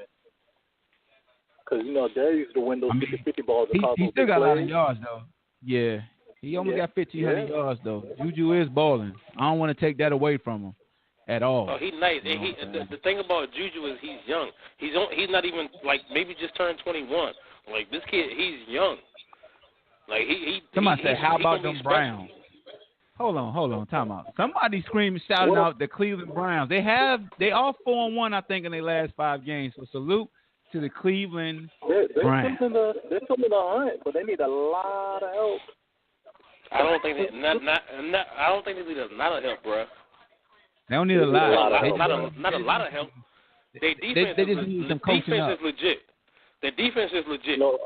because Dez used to win those 50 balls. He still got a lot of yards though. Yeah, he almost got 1,500 yards though. Juju is balling. I don't want to take that away from him at all. Oh, he's nice. The thing about Juju is he's young. He's not even maybe just turned 21. Like this kid, he's young. Like Somebody said, "How about them Browns?" Hold on, time out. Somebody shouting out the Cleveland Browns. They all 4-1, I think, in their last 5 games. So salute to the Cleveland They're Browns. still in the hunt, but they need a lot of help. I don't think they I don't think they need a lot of help, bro. They don't need a lot. Not a lot of help. Their defense is legit. Their defense is legit. No,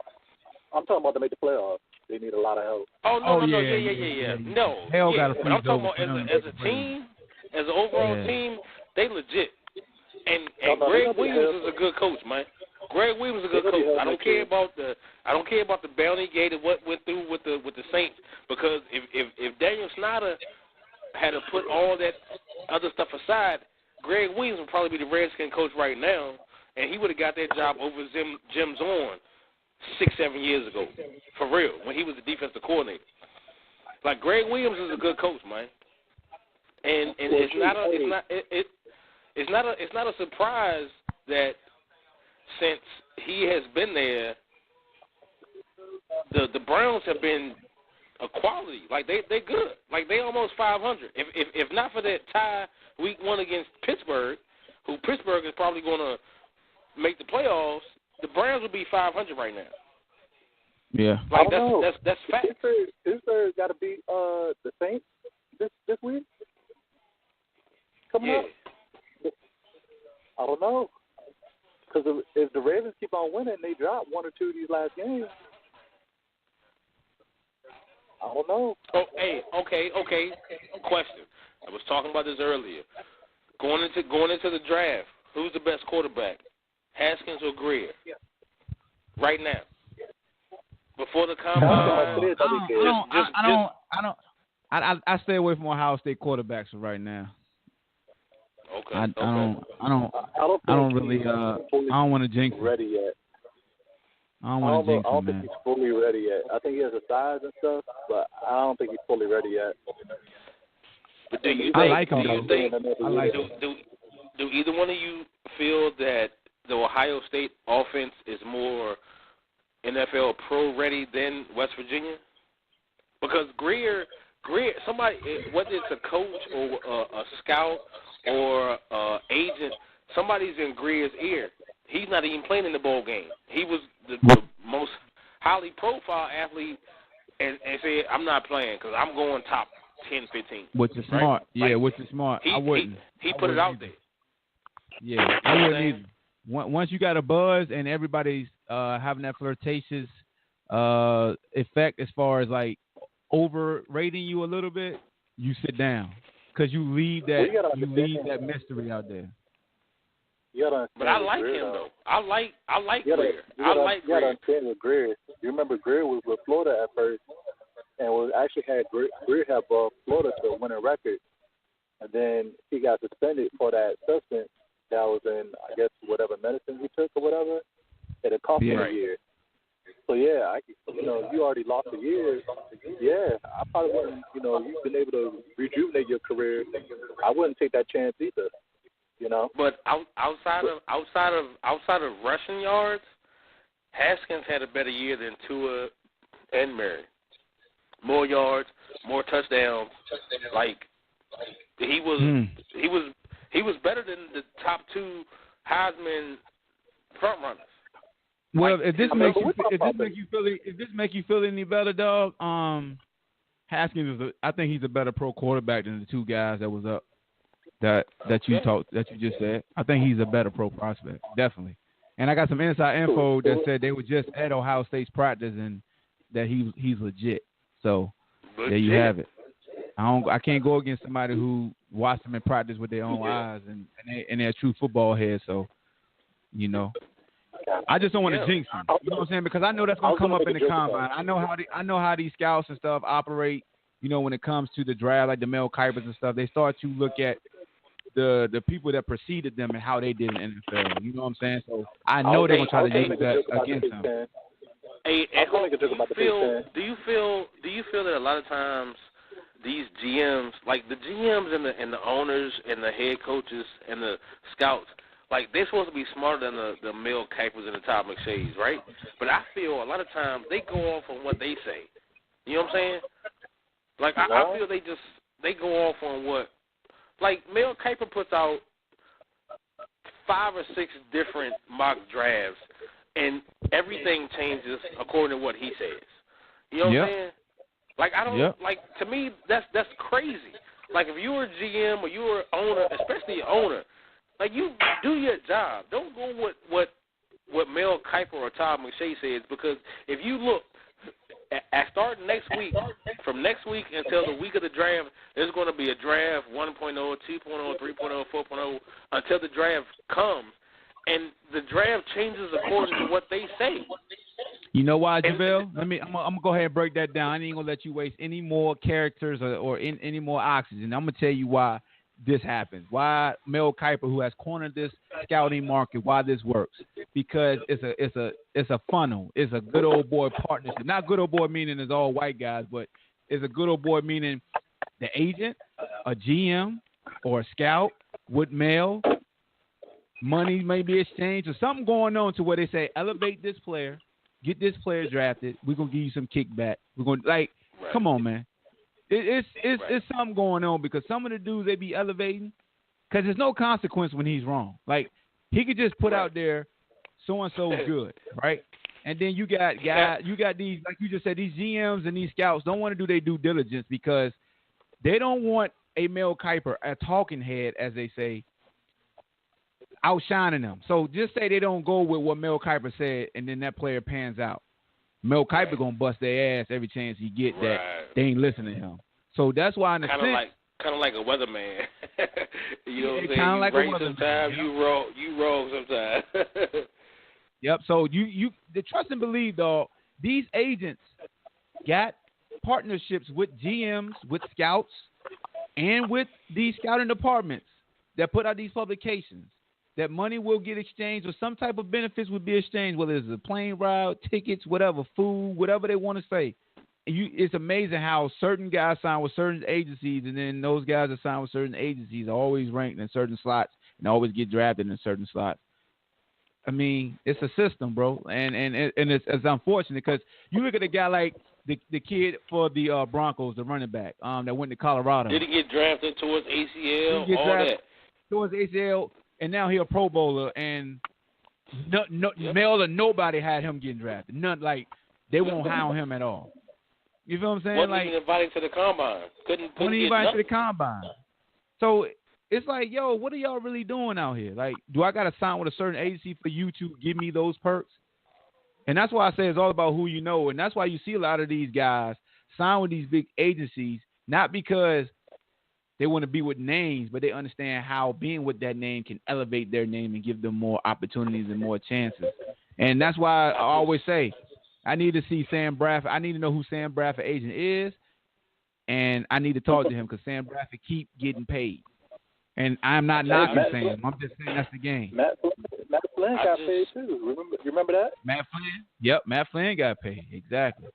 I'm talking about to make the playoffs. They need a lot of help. No, yeah. No, Hell yeah. got But I'm talking about as a team, as an overall team, they legit. And Greg Williams is a good coach, man. Greg Williams is a good coach. I don't care about the bounty gate and what went through with the Saints, because if Daniel Snyder had to put all that other stuff aside, Greg Williams would probably be the Redskin coach right now, and he would have got that job over Jim Zorn 6-7 years ago, for real, when he was the defensive coordinator. Like, Greg Williams is a good coach, man, and it's not a surprise that since he has been there, the Browns have been a quality. Like, they good. Like, they almost 500. If not for that tie week 1 against Pittsburgh, who Pittsburgh is probably going to make the playoffs, the Browns would be 500 right now. Yeah. Like, that's fact. Pittsburgh got to beat the Saints this week. Coming up. I don't know. Because if the Ravens keep on winning, they drop 1 or 2 of these last games. I don't know. Oh, hey, okay. Question. I was talking about this earlier. Going into the draft, who's the best quarterback, Haskins or Greer? Right now, before the combine. I stay away from Ohio State quarterbacks right now. Okay. I don't want to jinx him. Ready yet? I don't want to jinx him, I don't think he's fully ready yet. I think he has the size and stuff, but I don't think he's fully ready yet. But do you think? I like him though. Do either one of you feel that the Ohio State offense is more NFL pro ready than West Virginia? Because Greer, somebody, whether it's a coach or a scout or agent, somebody's in Greer's ear. He's not even playing in the bowl game. He was the most highly profile athlete, and said, I'm not playing because I'm going top 10, 15. Which is smart. Yeah, which is smart. I wouldn't. He put it out there. Yeah, I wouldn't either. Once you got a buzz and everybody's having that flirtatious effect as far as, like, overrating you a little bit, you sit down. Because you leave that mystery out there. But I like him though. I like Greer. You gotta understand with Greer. You remember Greer was with Florida at first, and Greer had brought Florida to a winning record, and then he got suspended for that substance that was in, I guess, whatever medicine he took or whatever. It cost him a year. So yeah, you already lost a year. Yeah, I probably wouldn't. You've been able to rejuvenate your career. I wouldn't take that chance either. But outside of rushing yards, Haskins had a better year than Tua and Murray. More yards, more touchdowns. Like, he was better than the top 2 Heisman front runners. Well, if this make you feel any better, dog, Haskins I think he's a better pro quarterback than the 2 guys that was up that you just said. I think he's a better pro prospect, definitely. And I got some inside info that said they were just at Ohio State's practice and that he's legit. So there you have it. I can't go against somebody who watched them in practice with their own eyes and they're a true football head. So, I just don't want to jinx him. You know what I'm saying? Because I know that's gonna come up in the combine. I know how these scouts and stuff operate. When it comes to the draft, like the Mel Kipers and stuff, they start to look at the people that preceded them and how they did in the NFL. You know what I'm saying? So I know they're gonna try to use that against them. Hey, do you feel that a lot of times these GMs, like the GMs and the owners and the head coaches and the scouts, like, they're supposed to be smarter than the Mel Kipers and the Todd McShays, right? But I feel a lot of times they go off on what they say. You know what I'm saying? Like, I feel they go off on what, like, Mel Kiper puts out 5 or 6 different mock drafts, and everything changes according to what he says. You know what I'm saying? Like, I don't like, to me, that's crazy. Like, if you were a GM or you were an owner, especially an owner, like, you do your job. Don't go with what Mel Kiper or Todd McShay says, because if you look at starting next week, from next week until the week of the draft, there's going to be a draft 1.0, 2.0, 3.0, 4.0 until the draft comes, and the draft changes according to what they say. You know why, JaVale? I'm gonna go ahead and break that down. I ain't gonna let you waste any more characters or any more oxygen. I'm gonna tell you why this happens. Why Mel Kiper, who has cornered this scouting market, why this works? Because it's a funnel. It's a good old boy partnership. Not good old boy meaning it's all white guys, but it's a good old boy meaning the agent, a GM, or a scout with Mel. Money may be exchanged or something going on to where they say elevate this player. Get this player drafted. We're gonna give you some kickback. We're gonna come on, man. It's something going on because some of the dudes they be elevating because there's no consequence when he's wrong. Like he could just put out there so and so good, right? And then you got these, like you just said, these GMs and these scouts don't want to do their due diligence because they don't want a Mel Kiper, a talking head, as they say, outshining them. So just say they don't go with what Mel Kiper said, and then that player pans out. Mel Kiper gonna bust their ass every chance he get that they ain't listening to him. So that's why in a sense, kind of like a weatherman. You know what I'm saying? Kind of like a weatherman. Sometimes you roll sometimes. Yep. So you the trust and believe, dog. These agents got partnerships with GMs, with scouts, and with these scouting departments that put out these publications. That money will get exchanged or some type of benefits will be exchanged, whether it's a plane ride, tickets, whatever, food, whatever they want to say. It's amazing how certain guys sign with certain agencies, and then those guys that sign with certain agencies are always ranked in certain slots and always get drafted in certain slots. I mean, it's a system, bro, and it's unfortunate because you look at a guy like the kid for the Broncos, the running back that went to Colorado. Did he get drafted towards ACL? All that towards ACL. And now he's a Pro Bowler, and Mel or nobody had him getting drafted. None, like they won't hound him at all. You feel what I'm saying? Wasn't even invited to the combine. Couldn't invite to the combine. So it's like, yo, what are y'all really doing out here? Like, do I got to sign with a certain agency for you to give me those perks? And that's why I say it's all about who you know, and that's why you see a lot of these guys sign with these big agencies, not because they want to be with names, but they understand how being with that name can elevate their name and give them more opportunities and more chances. And that's why I always say, I need to see Sam Bradford. I need to know who Sam Bradford agent is, and I need to talk to him because Sam Bradford keep getting paid. And I'm not knocking Sam. I'm just saying that's the game. Matt Flynn got paid too. Remember that? Matt Flynn? Yep, Matt Flynn got paid. Exactly.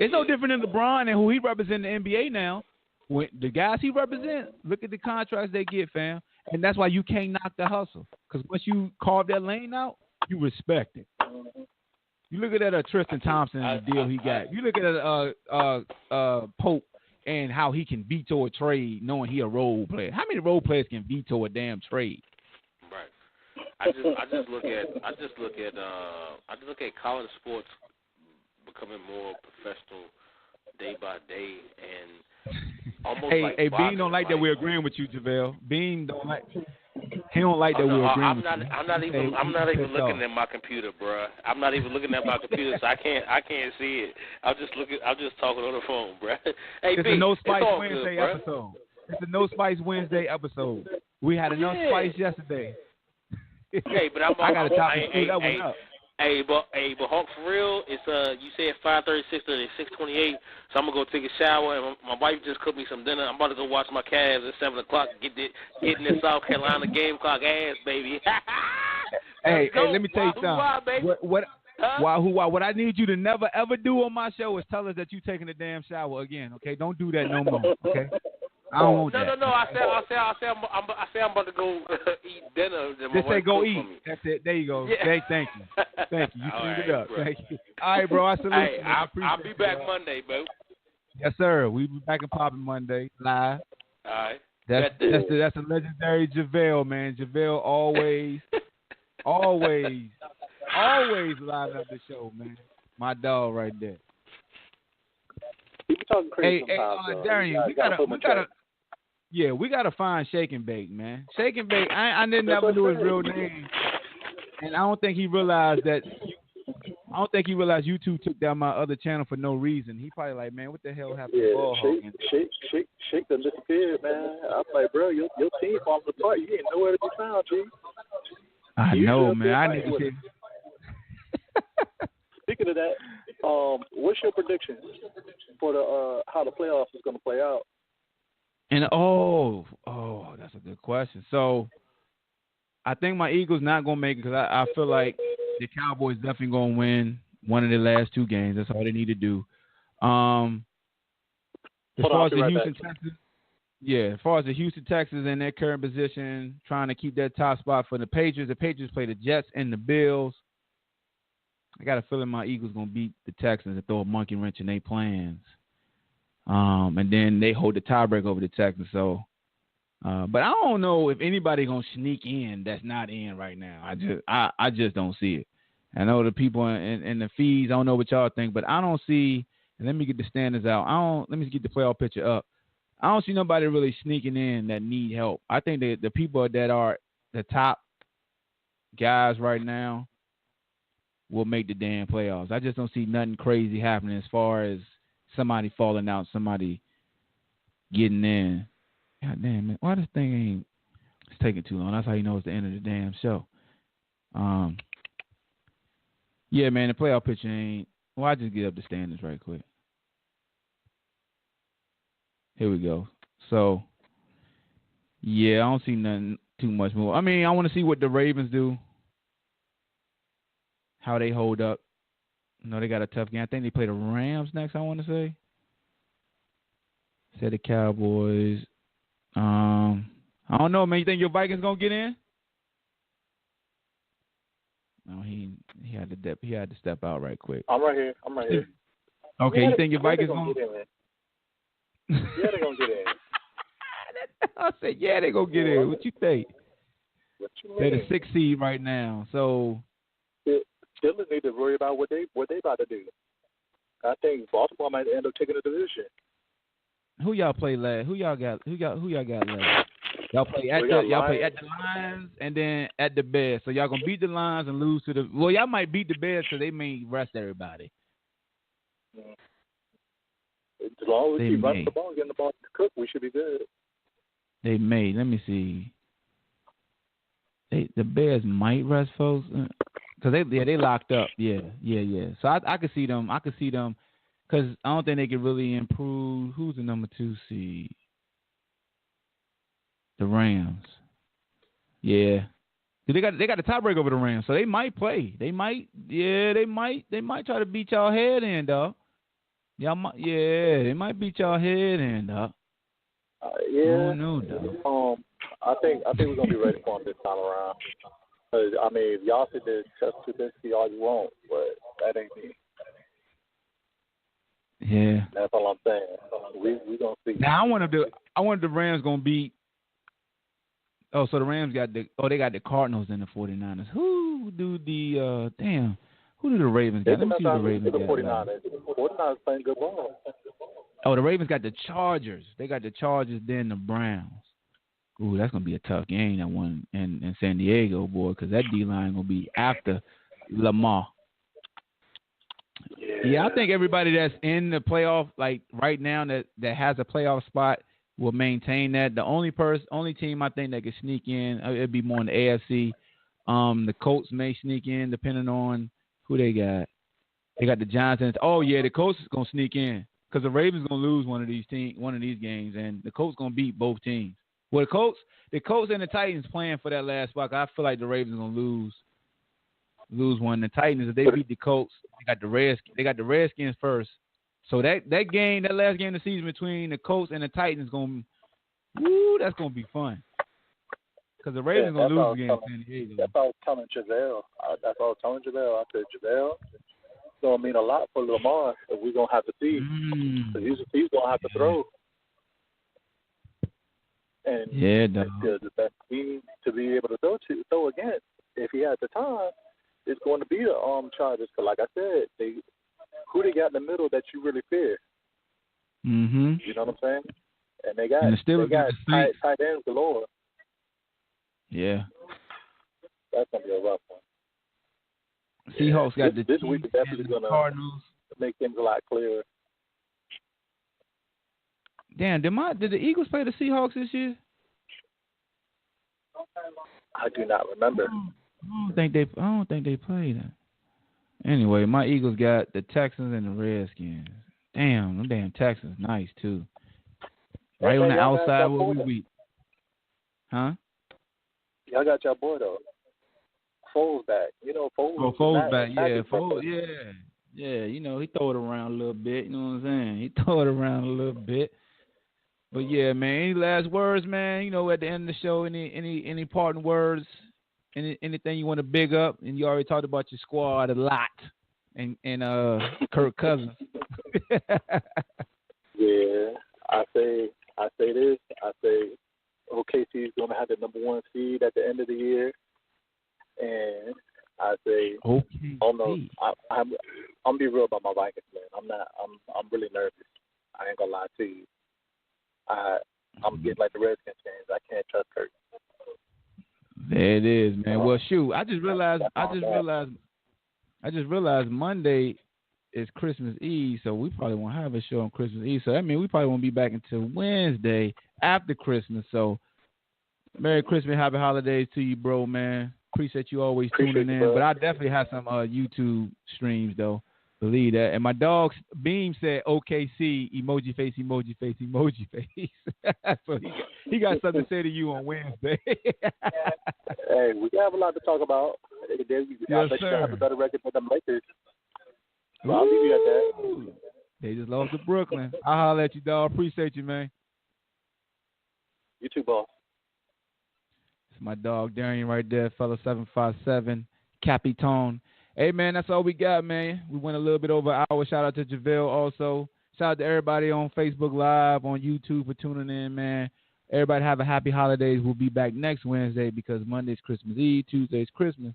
It's no different than LeBron and who he represents in the NBA now. When the guys he represents, look at the contracts they get, fam. And that's why you can't knock the hustle. Because once you carve that lane out, you respect it. You look at that Tristan Thompson and the deal he got. You look at that Pope and how he can veto a trade knowing he a role player. How many role players can veto a damn trade? Right. I just look at college sports becoming more professional day by day and almost Hey, Bean don't like that we're agreeing with you, JaVale. Bean don't like. He don't like that we're agreeing with you. I'm not even looking at my computer, bro. I'm not even looking at my computer, so I can't see it. I'm just talking on the phone, bro. Hey, it's a No Spice Wednesday episode. It's a No Spice Wednesday episode. We had enough spice yesterday. Hey, but I gotta top that one up. Hey, but Hawk, for real, it's you said 5:30, 6:30, 6:28. So I'm gonna go take a shower, and my wife just cooked me some dinner. I'm about to go watch my Cavs at 7 o'clock. Getting this South Carolina Gamecock ass, baby. Hey, let me tell you something. What I need you to never ever do on my show is tell us that you taking a damn shower again. Okay, don't do that no more. Okay. I don't want that. No. I say I'm about to go eat dinner. Just say go eat. That's it. There you go. Yeah. Okay, thank you. You cleaned it up. Bro. Thank you. All right, bro. I salute you. I'll be back Monday, bro. Yes, sir. We'll be back and popping Monday live. All right. That's a legendary JaVale, man. JaVale always always liven up the show, man. My dog right there. He be talking crazy sometimes, Darian, we gotta find Shake and Bake, man. Shake and Bake. I didn't never knew his real name, and I don't think he realized that. I don't think he realized you two took down my other channel for no reason. He probably like, man, what the hell happened to Ball Hawk? Shake done disappeared, man. I'm like, bro, your team falling apart. You ain't nowhere to be found, G. I know, man. I need to see. Speaking of that, what's your prediction for the how the playoffs is going to play out? And that's a good question. So, I think my Eagles not going to make it because I feel like the Cowboys definitely going to win one of their last two games. That's all they need to do. As far as the Houston Texans in their current position, trying to keep that top spot for the Patriots play the Jets and the Bills. I got a feeling my Eagles going to beat the Texans and throw a monkey wrench in their plans. And then they hold the tiebreak over the Texans. So, but I don't know if anybody going to sneak in that's not in right now. I just don't see it. I know the people in the feeds, I don't know what y'all think, but I don't see, and let me get the standards out. Let me get the playoff picture up. I don't see nobody really sneaking in that need help. I think the people that are the top guys right now will make the damn playoffs. I just don't see nothing crazy happening as far as somebody falling out, somebody getting in. God damn, man. Why this thing ain't – it's taking too long. That's how you know it's the end of the damn show. Yeah, man, the playoff picture ain't – well, I just get up the standings right quick. Here we go. So, yeah, I don't see nothing too much more. I mean, I want to see what the Ravens do, how they hold up. You know, they got a tough game. I think they play the Rams next, I want to say. Say the Cowboys. I don't know, man. You think your Vikings going to get in? No, he had to step out right quick. I'm right here. Okay, you think your Vikings going to get in? Yeah, they're going to get in. I said, yeah, they're going to get in. What you think? What you They're mean? the 6th seed right now. So Steelers need to worry about what they about to do. I think Baltimore might end up taking the division. Who y'all play last? Who y'all got last? Y'all play at the Lions and then at the Bears. So y'all gonna beat the Lions and lose to the. Well, y'all might beat the Bears because they may rest everybody. As long as we keep running the ball, getting the ball to Cook, we should be good. They may. Let me see. The Bears might rest folks because they locked up. Yeah. So I could see them. Because I don't think they could really improve. Who's the number 2 seed? The Rams. Yeah. They got a tiebreak over the Rams, so they might play. They might try to beat y'all head in, dog. They might beat y'all head in, dog. Yeah. I don't know, dog. I think we're gonna be ready for them this time around. I mean, if y'all sit there Chuck Trubisky all you want, but that ain't me. Yeah. That's all I'm saying. We gonna see. Now I wanted the Rams gonna beat. Oh, so the Rams got they got the Cardinals and the 49ers. Who do the Ravens got? Let me see who the Ravens got. 49ers playing good ball. Oh, the Ravens got the Chargers. They got the Chargers, then the Browns. Ooh, that's gonna be a tough game, that one in San Diego, boy, because that D-line gonna be after Lamar. Yeah, I think everybody that's in the playoff, like right now, that has a playoff spot will maintain that. The only team I think that could sneak in, it'd be more in the AFC. The Colts may sneak in depending on who they got. They got the Giants. The Colts is gonna sneak in because the Ravens gonna lose one of these games, and the Colts gonna beat both teams. Well, the Colts and the Titans playing for that last spot. I feel like the Ravens gonna lose one. The Titans, if they beat the Colts, they got the Redskins first. So that last game of the season between the Colts and the Titans that's gonna be fun. Because the Ravens gonna lose against San Diego. That's all telling Giselle. I said, Giselle, it's gonna mean a lot for Lamar that we're gonna have to see. He's gonna have to throw. And the best team to be able to throw against. if he has the time, it's going to be the Chargers. Because like I said, who they got in the title that you really fear? Mm-hmm. You know what I'm saying? And they got tight ends galore. Yeah. That's gonna be a rough one. Seahawks got this week is definitely gonna Cardinals. Make things a lot clearer. Damn, did the Eagles play the Seahawks this year? I do not remember. I don't think they played it. Anyway, my Eagles got the Texans and the Redskins. Damn, them damn Texans, nice too. Right on the outside where we beat. Huh? Y'all got your boy though. Foles back. You know Foles. Oh, Foles back. Yeah, Foles. Yeah. Yeah, you know, he throw it around a little bit. You know what I'm saying? He throw it around a little bit. But yeah, man. Any last words, man? You know, at the end of the show, any parting words? Anything you want to big up? And you already talked about your squad a lot, and Kirk Cousins. Yeah, I say this. I say OKC is going to have the number 1 seed at the end of the year, and I say, okay. Oh no, I'm gonna be real about my Vikings, man. I'm really nervous. I ain't gonna lie to you. I'm getting like the Redskins fans. I can't trust Kirk. There it is, man. Well, shoot, I just realized Monday is Christmas Eve, so we probably won't have a show on Christmas Eve. So that means we probably won't be back until Wednesday after Christmas. So Merry Christmas, Happy Holidays to you, bro, man. Appreciate you always tuning in. But I definitely have some YouTube streams, though. Believe that. And my dog Beam said OKC, emoji face, emoji face, emoji face. So he got something to say to you on Wednesday. Hey, we have a lot to talk about. I bet you have a better record than them Lakers. So I'll leave you at that. They just lost to Brooklyn. I'll holler at you, dog. Appreciate you, man. You too, boss. It's my dog Darian right there, fellow 757, Capitan. Hey, man, that's all we got, man. We went a little bit over an hour. Shout out to JaVale also. Shout out to everybody on Facebook Live, on YouTube for tuning in, man. Everybody have a happy holidays. We'll be back next Wednesday because Monday's Christmas Eve, Tuesday's Christmas.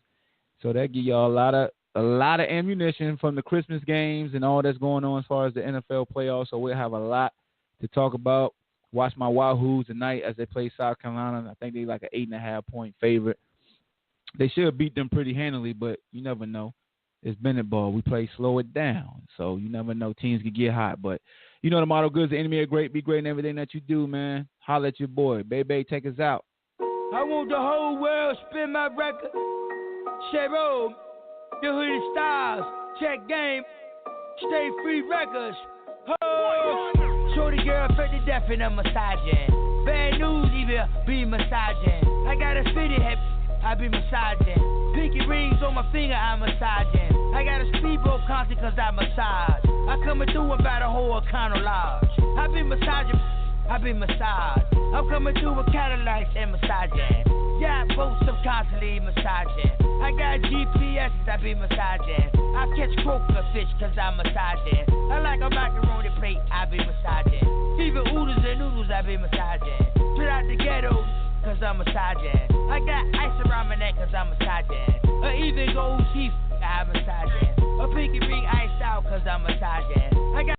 So that give y'all a lot of ammunition from the Christmas games and all that's going on as far as the NFL playoffs. So we'll have a lot to talk about. Watch my Wahoos tonight as they play South Carolina. I think they're like an 8.5-point favorite. They should beat them pretty handily, but you never know. It's Bennett ball. We play slow it down. So you never know. Teams can get hot. But you know the motto, good as the enemy are great. Be great in everything that you do, man. Holla at your boy. Baby, take us out. I want the whole world spin my record. Cheryl, the hooded stars. Check game. Stay free records. Oh. Shorty girl fed to death and I'm massaging. Bad news even be massaging. I got a city hip. I be massaging. Pinky rings on my finger, I'm massaging. I got a speedboat concert cause I massage. I coming through about a whole Econo Lodge. I be massaging, I be massaged. I'm coming through with Cadillacs and massaging. Yeah, boats I'm constantly massaging. I got GPS, I be massaging. I catch croaker fish cause I'm massaging. I like a macaroni plate, I be massaging. Even oodles and noodles, I be massaging. Straight out the ghetto, cause I'm massaging. I got ice around my neck cause I'm massaging. Or even gold teeth, I'm massaging. A pinky ring iced out cause I'm massaging. I got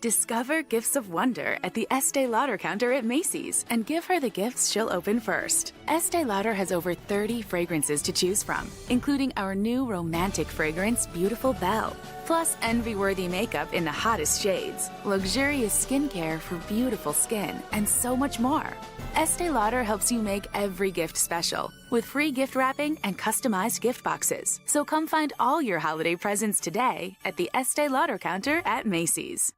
Discover gifts of wonder at the Estee Lauder counter at Macy's and give her the gifts she'll open first. Estee Lauder has over 30 fragrances to choose from, including our new romantic fragrance, Beautiful Belle. Plus envy-worthy makeup in the hottest shades, luxurious skincare for beautiful skin, and so much more. Estee Lauder helps you make every gift special with free gift wrapping and customized gift boxes. So come find all your holiday presents today at the Estee Lauder counter at Macy's.